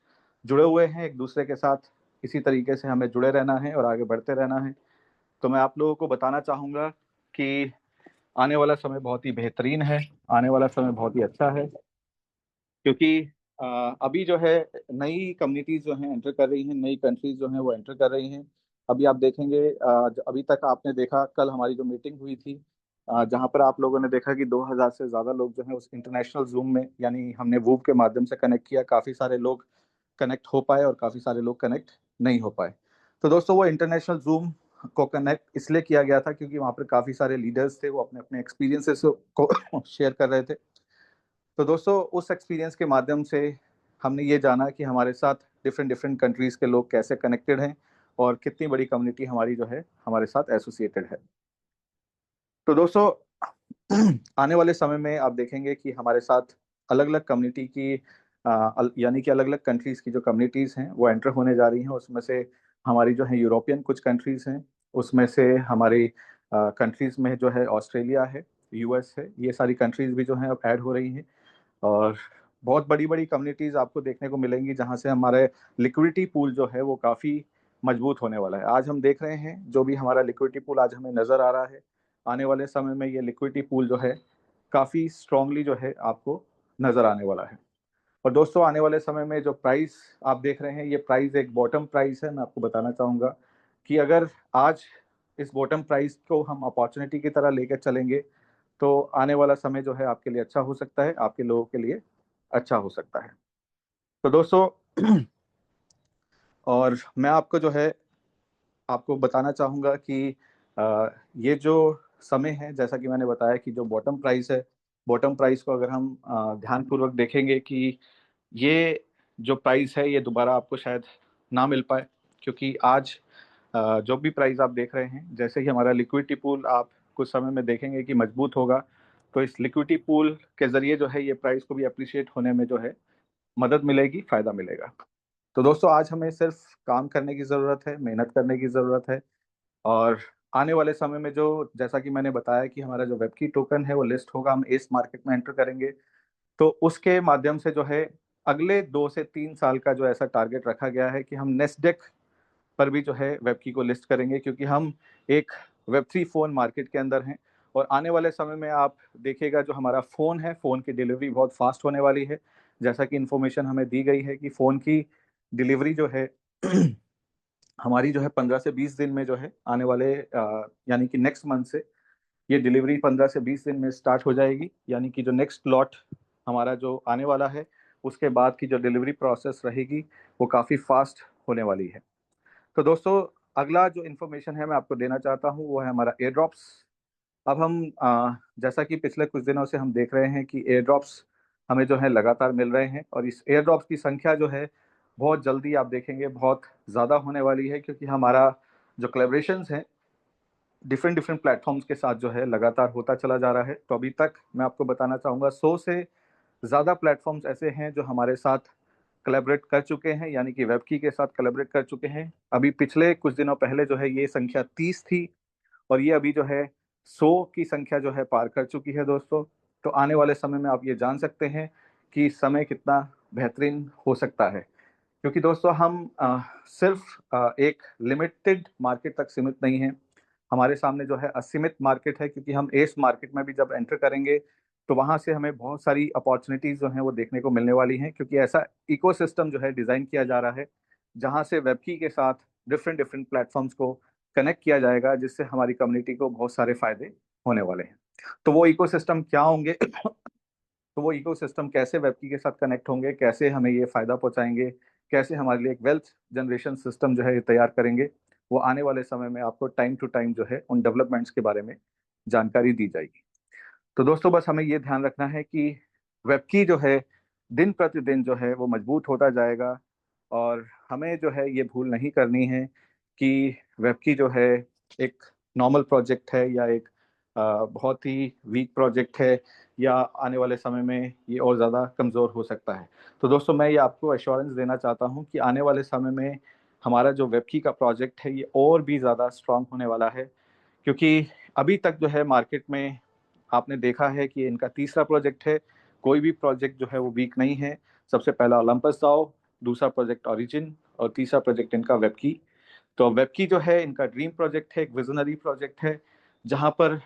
जुड़े हुए हैं एक दूसरे के साथ, इसी तरीके से हमें जुड़े रहना है और आगे बढ़ते रहना है। तो मैं आप लोगों को बताना चाहूँगा कि आने वाला समय बहुत ही बेहतरीन है, आने वाला समय बहुत ही अच्छा है, क्योंकि अभी जो है नई कम्युनिटीज़ जो हैं एंटर कर रही हैं, नई कंट्रीज जो हैं वो एंटर कर रही हैं। अभी आप देखेंगे, अभी तक आपने देखा, कल हमारी जो मीटिंग हुई थी, जहाँ पर आप लोगों ने देखा कि 2000 से ज़्यादा लोग जो हैं उस इंटरनेशनल जूम में, यानी हमने वूव के माध्यम से कनेक्ट किया, काफ़ी सारे लोग कनेक्ट हो पाए और काफ़ी सारे लोग कनेक्ट नहीं हो पाए। तो दोस्तों वो इंटरनेशनल जूम को कनेक्ट इसलिए किया गया था क्योंकि वहाँ पर काफ़ी सारे लीडर्स थे, वो अपने अपने एक्सपीरियंसेस को शेयर कर रहे थे। तो दोस्तों उस एक्सपीरियंस के माध्यम से हमने ये जाना कि हमारे साथ डिफरेंट डिफरेंट कंट्रीज़ के लोग कैसे कनेक्टेड हैं और कितनी बड़ी कम्युनिटी हमारी जो है हमारे साथ एसोसिएटेड है। तो दोस्तों आने वाले समय में आप देखेंगे कि हमारे साथ अलग अलग कम्युनिटी की यानी कि अलग अलग कंट्रीज़ की जो कम्युनिटीज़ हैं वो एंटर होने जा रही हैं। उसमें से हमारी जो है यूरोपियन कुछ कंट्रीज़ हैं, उसमें से हमारी कंट्रीज़ में जो है ऑस्ट्रेलिया है, यूएस है, ये सारी कंट्रीज़ भी जो हैं अब ऐड हो रही हैं। और बहुत बड़ी-बड़ी कम्युनिटीज़ आपको देखने को मिलेंगी जहाँ से हमारे लिक्विडिटी पूल जो है वो काफ़ी मजबूत होने वाला है। आज हम देख रहे हैं जो भी हमारा लिक्विडिटी पूल आज हमें नज़र आ रहा है, आने वाले समय में ये लिक्विडिटी पूल जो है काफ़ी स्ट्रॉन्गली जो है आपको नज़र आने वाला है। और दोस्तों आने वाले समय में जो प्राइस आप देख रहे हैं, ये प्राइस एक बॉटम प्राइस है। मैं आपको बताना चाहूँगा कि अगर आज इस बॉटम प्राइस को हम अपॉर्चुनिटी की तरह लेकर चलेंगे, तो आने वाला समय जो है आपके लिए अच्छा हो सकता है, आपके लोगों के लिए अच्छा हो सकता है। तो दोस्तों और मैं आपको जो है आपको बताना चाहूँगा कि ये जो समय है, जैसा कि मैंने बताया कि जो बॉटम प्राइस है, बॉटम प्राइस को अगर हम ध्यानपूर्वक देखेंगे कि ये जो प्राइस है ये दोबारा आपको शायद ना मिल पाए, क्योंकि आज जो भी प्राइस आप देख रहे हैं, जैसे ही हमारा लिक्विडिटी पूल आप कुछ समय में देखेंगे कि मजबूत होगा, तो इस लिक्विडिटी पूल के ज़रिए जो है ये प्राइस को भी अप्रिशिएट होने में जो है मदद मिलेगी, फ़ायदा मिलेगा। तो दोस्तों आज हमें सिर्फ काम करने की ज़रूरत है, मेहनत करने की ज़रूरत है, और आने वाले समय में जो, जैसा कि मैंने बताया कि हमारा जो वेबकी टोकन है वो लिस्ट होगा, हम एस मार्केट में एंटर करेंगे, तो उसके माध्यम से जो है अगले 2 से 3 साल का जो ऐसा टारगेट रखा गया है कि हम नेस्डेक पर भी जो है वेबकी को लिस्ट करेंगे, क्योंकि हम एक वेब3 फ़ोन मार्केट के अंदर हैं। और आने वाले समय में आप देखिएगा जो हमारा फ़ोन है, फ़ोन की डिलीवरी बहुत फास्ट होने वाली है। जैसा कि इन्फॉर्मेशन हमें दी गई है कि फ़ोन की डिलीवरी जो है हमारी जो है 15 से 20 दिन में जो है आने वाले यानी कि नेक्स्ट मंथ से ये डिलीवरी 15 से 20 दिन में स्टार्ट हो जाएगी, यानी कि जो नेक्स्ट लॉट हमारा जो आने वाला है उसके बाद की जो डिलीवरी प्रोसेस रहेगी वो काफ़ी फास्ट होने वाली है। तो दोस्तों अगला जो इन्फॉर्मेशन है मैं आपको देना चाहता हूँ वो है हमारा एयर ड्रॉप्स। अब हम जैसा कि पिछले कुछ दिनों से हम देख रहे हैं कि एयर ड्रॉप्स हमें जो है लगातार मिल रहे हैं, और इस एयर ड्रॉप्स की संख्या जो है बहुत जल्दी आप देखेंगे बहुत ज़्यादा होने वाली है, क्योंकि हमारा जो कोलैबोरेशंस हैं डिफरेंट डिफरेंट प्लेटफॉर्म्स के साथ जो है लगातार होता चला जा रहा है। तो अभी तक मैं आपको बताना चाहूँगा 100 से ज़्यादा प्लेटफॉर्म्स ऐसे हैं जो हमारे साथ कोलैबोरेट कर चुके हैं, यानी कि वेबकी के साथ कोलैबोरेट कर चुके हैं। अभी पिछले कुछ दिनों पहले जो है ये संख्या 30 थी, और ये अभी जो है 100 की संख्या जो है पार कर चुकी है दोस्तों। तो आने वाले समय में आप ये जान सकते हैं कि समय कितना बेहतरीन हो सकता है, क्योंकि दोस्तों हम सिर्फ एक लिमिटेड मार्केट तक सीमित नहीं है। हमारे सामने जो है असीमित मार्केट है, क्योंकि हम इस मार्केट में भी जब एंटर करेंगे तो वहाँ से हमें बहुत सारी अपॉर्चुनिटीज़ जो हैं वो देखने को मिलने वाली हैं, क्योंकि ऐसा इकोसिस्टम जो है डिज़ाइन किया जा रहा है जहाँ से वेबकी के साथ डिफरेंट डिफरेंट प्लेटफॉर्म्स को कनेक्ट किया जाएगा, जिससे हमारी कम्युनिटी को बहुत सारे फायदे होने वाले हैं। तो वो इकोसिस्टम क्या होंगे तो वो इकोसिस्टम कैसे वेबकी के साथ कनेक्ट होंगे, कैसे हमें ये फ़ायदा पहुंचाएंगे, कैसे हमारे लिए एक वेल्थ जनरेशन सिस्टम जो है ये तैयार करेंगे, वो आने वाले समय में आपको टाइम टू टाइम जो है उन डेवलपमेंट्स के बारे में जानकारी दी जाएगी। तो दोस्तों बस हमें ये ध्यान रखना है कि वेबकी जो है दिन प्रतिदिन जो है वो मजबूत होता जाएगा, और हमें जो है ये भूल नहीं करनी है कि वेबकी जो है एक नॉर्मल प्रोजेक्ट है या एक बहुत ही वीक प्रोजेक्ट है, या आने वाले समय में ये और ज़्यादा कमज़ोर हो सकता है। तो दोस्तों मैं ये आपको एश्योरेंस देना चाहता हूँ कि आने वाले समय में हमारा जो वेबकी का प्रोजेक्ट है ये और भी ज़्यादा स्ट्रांग होने वाला है, क्योंकि अभी तक जो है मार्केट में आपने देखा है कि इनका तीसरा प्रोजेक्ट है। कोई भी प्रोजेक्ट जो है वो वीक नहीं है। सबसे पहला ओलंपस दाओ, दूसरा प्रोजेक्ट ओरिजिन, और तीसरा प्रोजेक्ट इनका वेबकी। तो वेबकी जो है इनका ड्रीम प्रोजेक्ट है, एक विजनरी प्रोजेक्ट है, जहां पर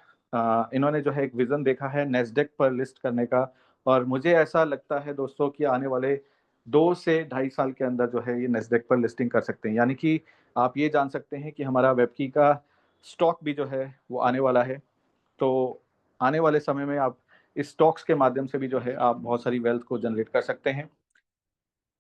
इन्होंने जो है एक विजन देखा है नेस्डेक पर लिस्ट करने का। और मुझे ऐसा लगता है दोस्तों कि आने वाले 2 से ढाई साल के अंदर जो है ये नेस्डेक पर लिस्टिंग कर सकते हैं, यानी कि आप ये जान सकते हैं कि हमारा वेबकी का स्टॉक भी जो है वो आने वाला है। तो आने वाले समय में आप इस स्टॉक्स के माध्यम से भी जो है आप बहुत सारी वेल्थ को जनरेट कर सकते हैं।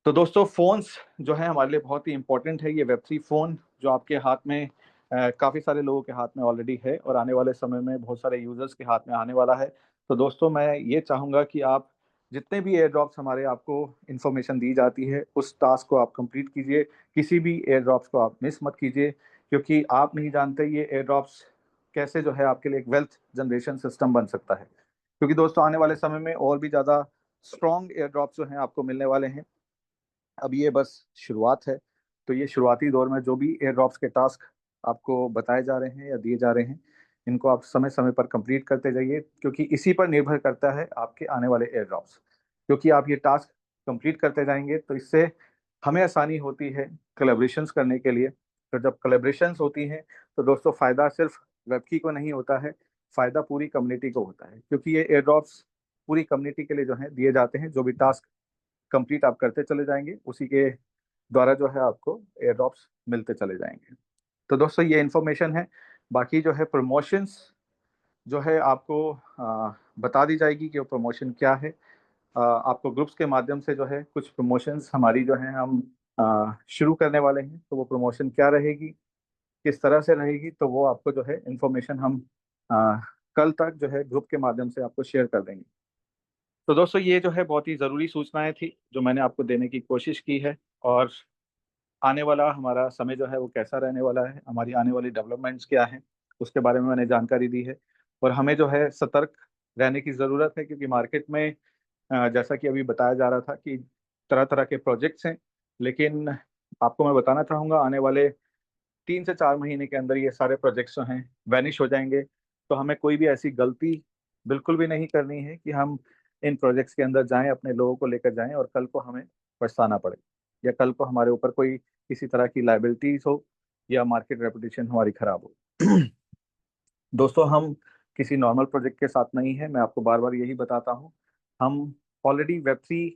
तो दोस्तों फोन्स जो है हमारे लिए बहुत ही इंपॉर्टेंट है। ये वेब3 फोन जो आपके हाथ में काफ़ी सारे लोगों के हाथ में ऑलरेडी है, और आने वाले समय में बहुत सारे यूजर्स के हाथ में आने वाला है। तो दोस्तों मैं ये चाहूँगा कि आप जितने भी एयर ड्रॉप्स हमारे आपको इन्फॉर्मेशन दी जाती है उस टास्क को आप कंप्लीट कीजिए। किसी भी एयर ड्रॉप्स को आप मिस मत कीजिए, क्योंकि आप नहीं जानते ये एयर ड्रॉप्स कैसे जो है आपके लिए एक वेल्थ जनरेशन सिस्टम बन सकता है। क्योंकि दोस्तों आने वाले समय में और भी ज़्यादा स्ट्रॉन्ग एयर ड्रॉप्स जो हैं आपको मिलने वाले हैं। अब ये बस शुरुआत है। तो ये शुरुआती दौर में जो भी एयर ड्रॉप्स के टास्क आपको बताए जा रहे हैं या दिए जा रहे हैं, इनको आप समय समय पर कंप्लीट करते जाइए, क्योंकि इसी पर निर्भर करता है आपके आने वाले एयर ड्रॉप्स। क्योंकि आप ये टास्क कंप्लीट करते जाएंगे तो इससे हमें आसानी होती है कोलैबोरेशंस करने के लिए। तो जब कोलैबोरेशंस होती हैं तो दोस्तों फ़ायदा सिर्फ वेबकी को नहीं होता है, फ़ायदा पूरी कम्युनिटी को होता है, क्योंकि ये एयर ड्रॉप्स पूरी कम्युनिटी के लिए जो है दिए जाते हैं। जो भी टास्क कंप्लीट आप करते चले जाएंगे उसी के द्वारा जो है आपको एयर ड्रॉप्स मिलते चले जाएंगे। तो दोस्तों ये इन्फॉर्मेशन है। बाकी जो है प्रमोशंस जो है आपको बता दी जाएगी कि वो प्रमोशन क्या है। आपको ग्रुप्स के माध्यम से जो है कुछ प्रमोशंस हमारी जो है हम शुरू करने वाले हैं। तो वो प्रमोशन क्या रहेगी, किस तरह से रहेगी, तो वो आपको जो है इन्फॉर्मेशन हम आ, कल तक जो है ग्रुप के माध्यम से आपको शेयर कर देंगे। तो दोस्तों ये जो है बहुत ही ज़रूरी सूचनाएं थी जो मैंने आपको देने की कोशिश की है। और आने वाला हमारा समय जो है वो कैसा रहने वाला है, हमारी आने वाली डेवलपमेंट्स क्या हैं, उसके बारे में मैंने जानकारी दी है। और हमें जो है सतर्क रहने की ज़रूरत है, क्योंकि मार्केट में जैसा कि अभी बताया जा रहा था कि तरह तरह के प्रोजेक्ट्स हैं। लेकिन आपको मैं बताना चाहूँगा आने वाले 3 से 4 महीने के अंदर ये सारे प्रोजेक्ट्स जो हैं वैनिश हो जाएंगे। तो हमें कोई भी ऐसी गलती बिल्कुल भी नहीं करनी है कि हम इन प्रोजेक्ट्स के अंदर जाएं, अपने लोगों को लेकर जाएं और कल को हमें पछताना पड़े, या कल को हमारे ऊपर कोई किसी तरह की लाइबिलिटीज हो, या मार्केट रेपुटेशन हमारी खराब हो। दोस्तों हम किसी नॉर्मल प्रोजेक्ट के साथ नहीं है, मैं आपको बार बार यही बताता हूँ। हम ऑलरेडी वेब3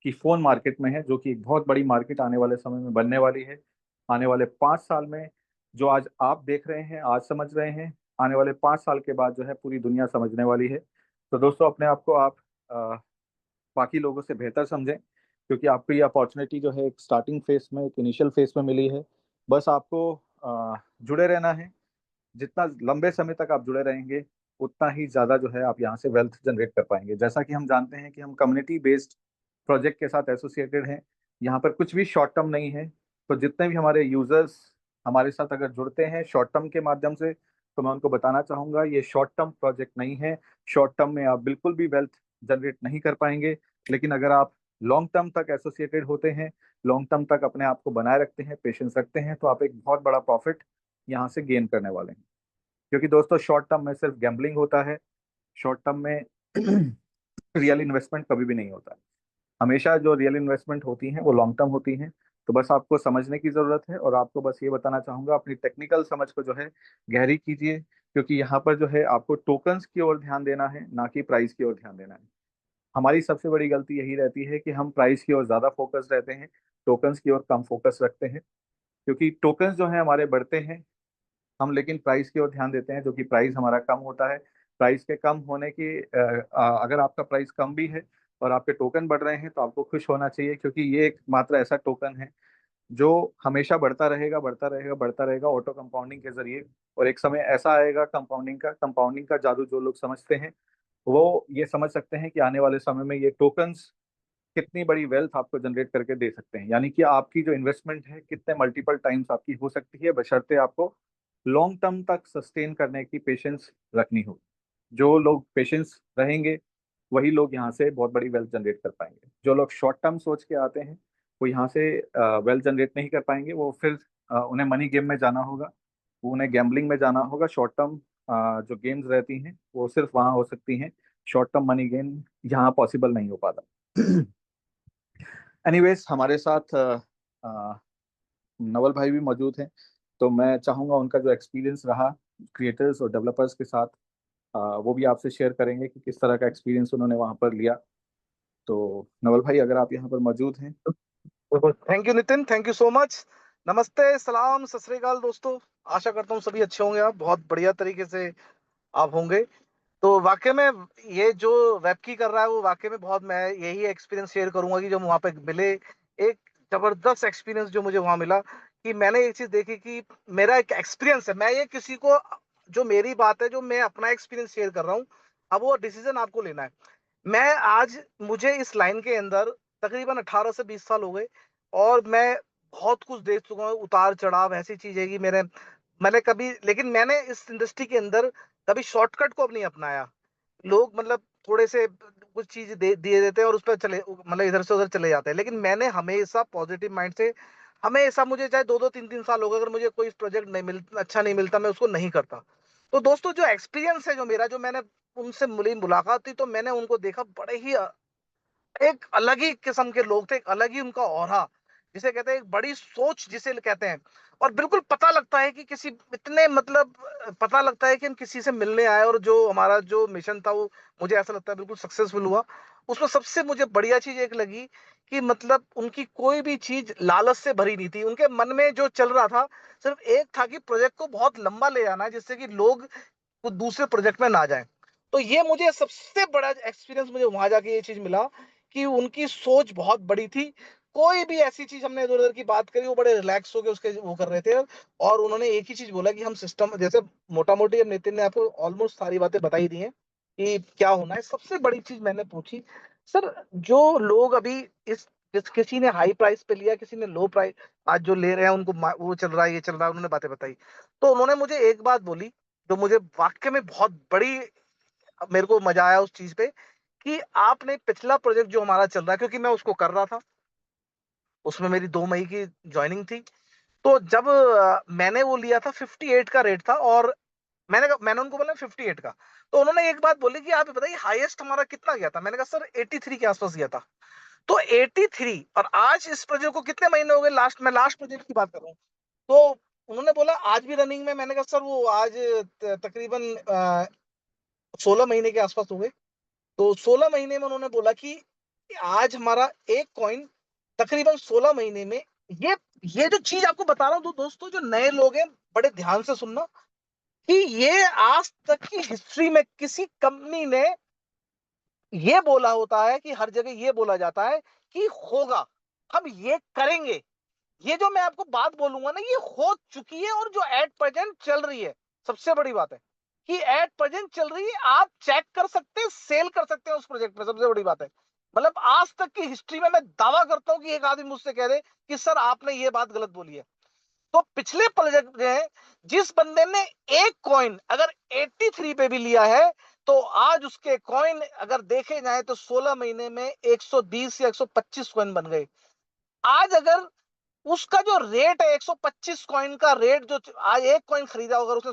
की फ़ोन मार्केट में है, जो कि एक बहुत बड़ी मार्केट आने वाले समय में बनने वाली है। आने वाले 5 साल में जो आज आप देख रहे हैं, आज समझ रहे हैं, आने वाले 5 साल के बाद जो है पूरी दुनिया समझने वाली है। तो दोस्तों अपने आप को आप बाकी लोगों से बेहतर समझें, क्योंकि आपको ये अपॉर्चुनिटी जो है एक स्टार्टिंग फेस में, एक इनिशियल फेस में मिली है। बस आपको जुड़े रहना है। जितना लंबे समय तक आप जुड़े रहेंगे उतना ही ज़्यादा जो है आप यहाँ से वेल्थ जनरेट कर पाएंगे। जैसा कि हम जानते हैं कि हम कम्युनिटी बेस्ड प्रोजेक्ट के साथ एसोसिएटेड हैं, यहाँ पर कुछ भी शॉर्ट टर्म नहीं है। तो जितने भी हमारे यूजर्स हमारे साथ अगर जुड़ते हैं शॉर्ट टर्म के माध्यम से, तो मैं उनको बताना चाहूँगा ये शॉर्ट टर्म प्रोजेक्ट नहीं है। शॉर्ट टर्म में आप बिल्कुल भी वेल्थ जनरेट नहीं कर पाएंगे। लेकिन अगर आप लॉन्ग टर्म तक एसोसिएटेड होते हैं, लॉन्ग टर्म तक अपने आप को बनाए रखते हैं, पेशेंस रखते हैं, तो आप एक बहुत बड़ा प्रॉफिट यहाँ से गेन करने वाले हैं। क्योंकि दोस्तों शॉर्ट टर्म में सिर्फ गैम्बलिंग होता है, शॉर्ट टर्म में रियल इन्वेस्टमेंट कभी भी नहीं होता। हमेशा जो रियल इन्वेस्टमेंट होती हैं वो लॉन्ग टर्म होती हैं। तो बस आपको समझने की जरूरत है, और आपको बस ये बताना चाहूंगा अपनी टेक्निकल समझ को जो है गहरी कीजिए, क्योंकि यहाँ पर जो है आपको टोकन्स की ओर ध्यान देना है, ना कि प्राइस की ओर ध्यान देना है। हमारी सबसे बड़ी गलती यही रहती है कि हम प्राइस की ओर ज्यादा फोकस रहते हैं, टोकन्स की ओर कम फोकस रखते हैं। क्योंकि टोकन्स जो है हमारे बढ़ते हैं, हम लेकिन प्राइस की ओर ध्यान देते हैं, जो कि प्राइस हमारा कम होता है। प्राइस के कम होने की अगर आपका प्राइस कम भी है और आपके टोकन बढ़ रहे हैं तो आपको खुश होना चाहिए, क्योंकि ये एक मात्र ऐसा टोकन है जो हमेशा बढ़ता रहेगा, बढ़ता रहेगा, बढ़ता रहेगा ऑटो कंपाउंडिंग के जरिए। और एक समय ऐसा आएगा कंपाउंडिंग का जादू जो लोग समझते हैं वो ये समझ सकते हैं कि आने वाले समय में ये टोकन्स कितनी बड़ी वेल्थ आपको जनरेट करके दे सकते हैं। यानी कि आपकी जो इन्वेस्टमेंट है कितने मल्टीपल टाइम्स आपकी हो सकती है, बशर्ते आपको लॉन्ग टर्म तक सस्टेन करने की पेशेंस रखनी हो। जो लोग पेशेंस रहेंगे वही लोग यहाँ से बहुत बड़ी वेल्थ जनरेट कर पाएंगे। जो लोग शॉर्ट टर्म सोच के आते हैं वो यहाँ से वेल्थ जनरेट नहीं कर पाएंगे। वो फिर उन्हें मनी गेम में जाना होगा, उन्हें गैम्बलिंग में जाना होगा। शॉर्ट टर्म जो गेम्स रहती हैं वो सिर्फ वहाँ हो सकती हैं, शॉर्ट टर्म मनी गेम यहाँ पॉसिबल नहीं हो पाता। एनीवेज, हमारे साथ नवल भाई भी मौजूद हैं, तो मैं चाहूंगा उनका जो एक्सपीरियंस रहा क्रिएटर्स और डेवलपर्स के साथ वो भी आपसे शेयर करेंगे कि किस तरह का एक्सपीरियंस उन्होंने वहां पर लिया। तो नवल भाई, अगर आप यहाँ पर मौजूद हैं। Thank you Nitin, thank you so much. नमस्ते, सलाम, सत श्री अकाल दोस्तों। आशा करता हूँ सभी अच्छे होंगे, आप बहुत बढ़िया तरीके से आप होंगे। तो वाकई में ये जो वेबकी कर रहा है वो वाकई में बहुत, मैं यही एक्सपीरियंस शेयर करूंगा कि जो वहां पे मिले, एक जबरदस्त एक्सपीरियंस जो मुझे वहां मिला, कि मैंने एक चीज देखी कि मेरा एक एक्सपीरियंस है, मैं ये किसी को, जो मेरी बात है, जो मैं अपना एक्सपीरियंस शेयर कर रहा हूँ, अब वो डिसीजन आपको लेना है। मैं आज, मुझे इस लाइन के अंदर तकरीबन 18 से 20 साल हो गए, और मैं बहुत कुछ देख चुका हूँ, उतार चढ़ाव, ऐसी चीज है कि मैंने कभी, लेकिन मैंने इस इंडस्ट्री के अंदर कभी शॉर्टकट को अब नहीं अपनाया। लोग मतलब थोड़े से कुछ चीज दिए देते हैं और उस पर चले, मतलब इधर से उधर चले जाते हैं, लेकिन मैंने हमेशा पॉजिटिव माइंड से, हमेशा, मुझे चाहे 2-2 3-3 साल हो गए, अगर मुझे कोई प्रोजेक्ट नहीं मिलता, अच्छा नहीं मिलता, मैं उसको नहीं करता। तो दोस्तों, जो एक्सपीरियंस है जो मेरा, जो मैंने उनसे मुलाकात हुई, तो मैंने उनको देखा, बड़े ही एक अलग ही किस्म के लोग थे, एक अलग ही उनका ऑरा, जिसे कहते हैं एक बड़ी सोच जिसे कहते हैं। और बिल्कुल पता लगता है कि किसी इतने, मतलब पता लगता है कि हम किसी से मिलने आए, और जो हमारा जो मिशन था वो, मुझे ऐसा लगता है बिल्कुल सक्सेसफुल हुआ। उसमें सबसे मुझे बढ़िया चीज एक लगी कि मतलब उनकी कोई भी चीज लालच से भरी नहीं थी। उनके मन में जो चल रहा था सिर्फ एक था कि प्रोजेक्ट को बहुत लंबा ले जाना है, जिससे कि लोग वो दूसरे प्रोजेक्ट में ना जाएं। तो ये मुझे सबसे बड़ा एक्सपीरियंस, मुझे वहां जाके ये चीज मिला कि उनकी सोच बहुत बड़ी थी। कोई भी ऐसी चीज हमने इधर उधर की बात करी, वो बड़े रिलैक्स होकर उसके वो कर रहे थे। और उन्होंने एक ही चीज बोला कि हम सिस्टम, जैसे मोटा मोटी अब नितिन ने आपको ऑलमोस्ट सारी बातें बताई दी हैं कि क्या होना है। सबसे बड़ी चीज मैंने पूछी, सर, जो लोग अभी किसी ने हाई प्राइस पे लिया, किसी ने लो प्राइस, आज जो ले रहे हैं उनको वो चल रहा है, ये चल रहा है, उन्होंने बातें बताई। तो उन्होंने मुझे एक बात बोली जो मुझे वाक्य में बहुत बड़ी, मेरे को मजा आया उस चीज पे, कि आपने पिछला प्रोजेक्ट जो हमारा चल रहा है, क्योंकि मैं उसको कर रहा था, उसमें मेरी 2 मई की ज्वाइनिंग थी। तो जब मैंने वो लिया था 58 का रेट था, और मैंने उनको बोला 58 का। तो उन्होंने एक बात बोली कि आप बताइए हाईएस्ट हमारा कितना गया था। मैंने कहा सर 83 के आसपास गया था। तो 83, और आज इस प्रोजेक्ट को कितने महीने हो गए, मैं लास्ट प्रोजेक्ट की बात कर रहा हूँ। तो उन्होंने बोला आज भी रनिंग में। मैंने कहा सर वो आज तकरीबन 16 महीने के आसपास हो गए। तो 16 महीने में उन्होंने बोला कि आज हमारा एक कॉइन तकरीबन 16 महीने में, ये ये जो चीज आपको बता रहा हूं, तो दोस्तों जो नए लोग हैं बड़े ध्यान से सुनना, कि ये आज तक की हिस्ट्री में किसी कंपनी ने ये बोला होता है, कि हर जगह ये बोला जाता है कि होगा, हम ये करेंगे। ये जो मैं आपको बात बोलूंगा ना, ये हो चुकी है, और जो एट प्रेजेंट चल रही है, सबसे बड़ी बात है कि एट प्रेजेंट चल रही है। आप चेक कर सकते हैं, सेल कर सकते हैं उस प्रोजेक्ट में, सबसे बड़ी बात है। मतलब आज तक की हिस्ट्री में मैं दावा करता हूं कि एक आदमी मुझसे कह दे कि सर आपने ये बात गलत बोली है। तो पिछले प्रोजेक्ट में जिस बंदे ने एक कॉइन अगर 83 पे भी लिया है, तो आज उसके कॉइन अगर देखे जाए तो 16 महीने में 120 या 125 कॉइन बन गए। आज अगर उसका जो रेट है 125 कॉइन का रेट, जो आज एक कॉइन खरीदा, अगर उसने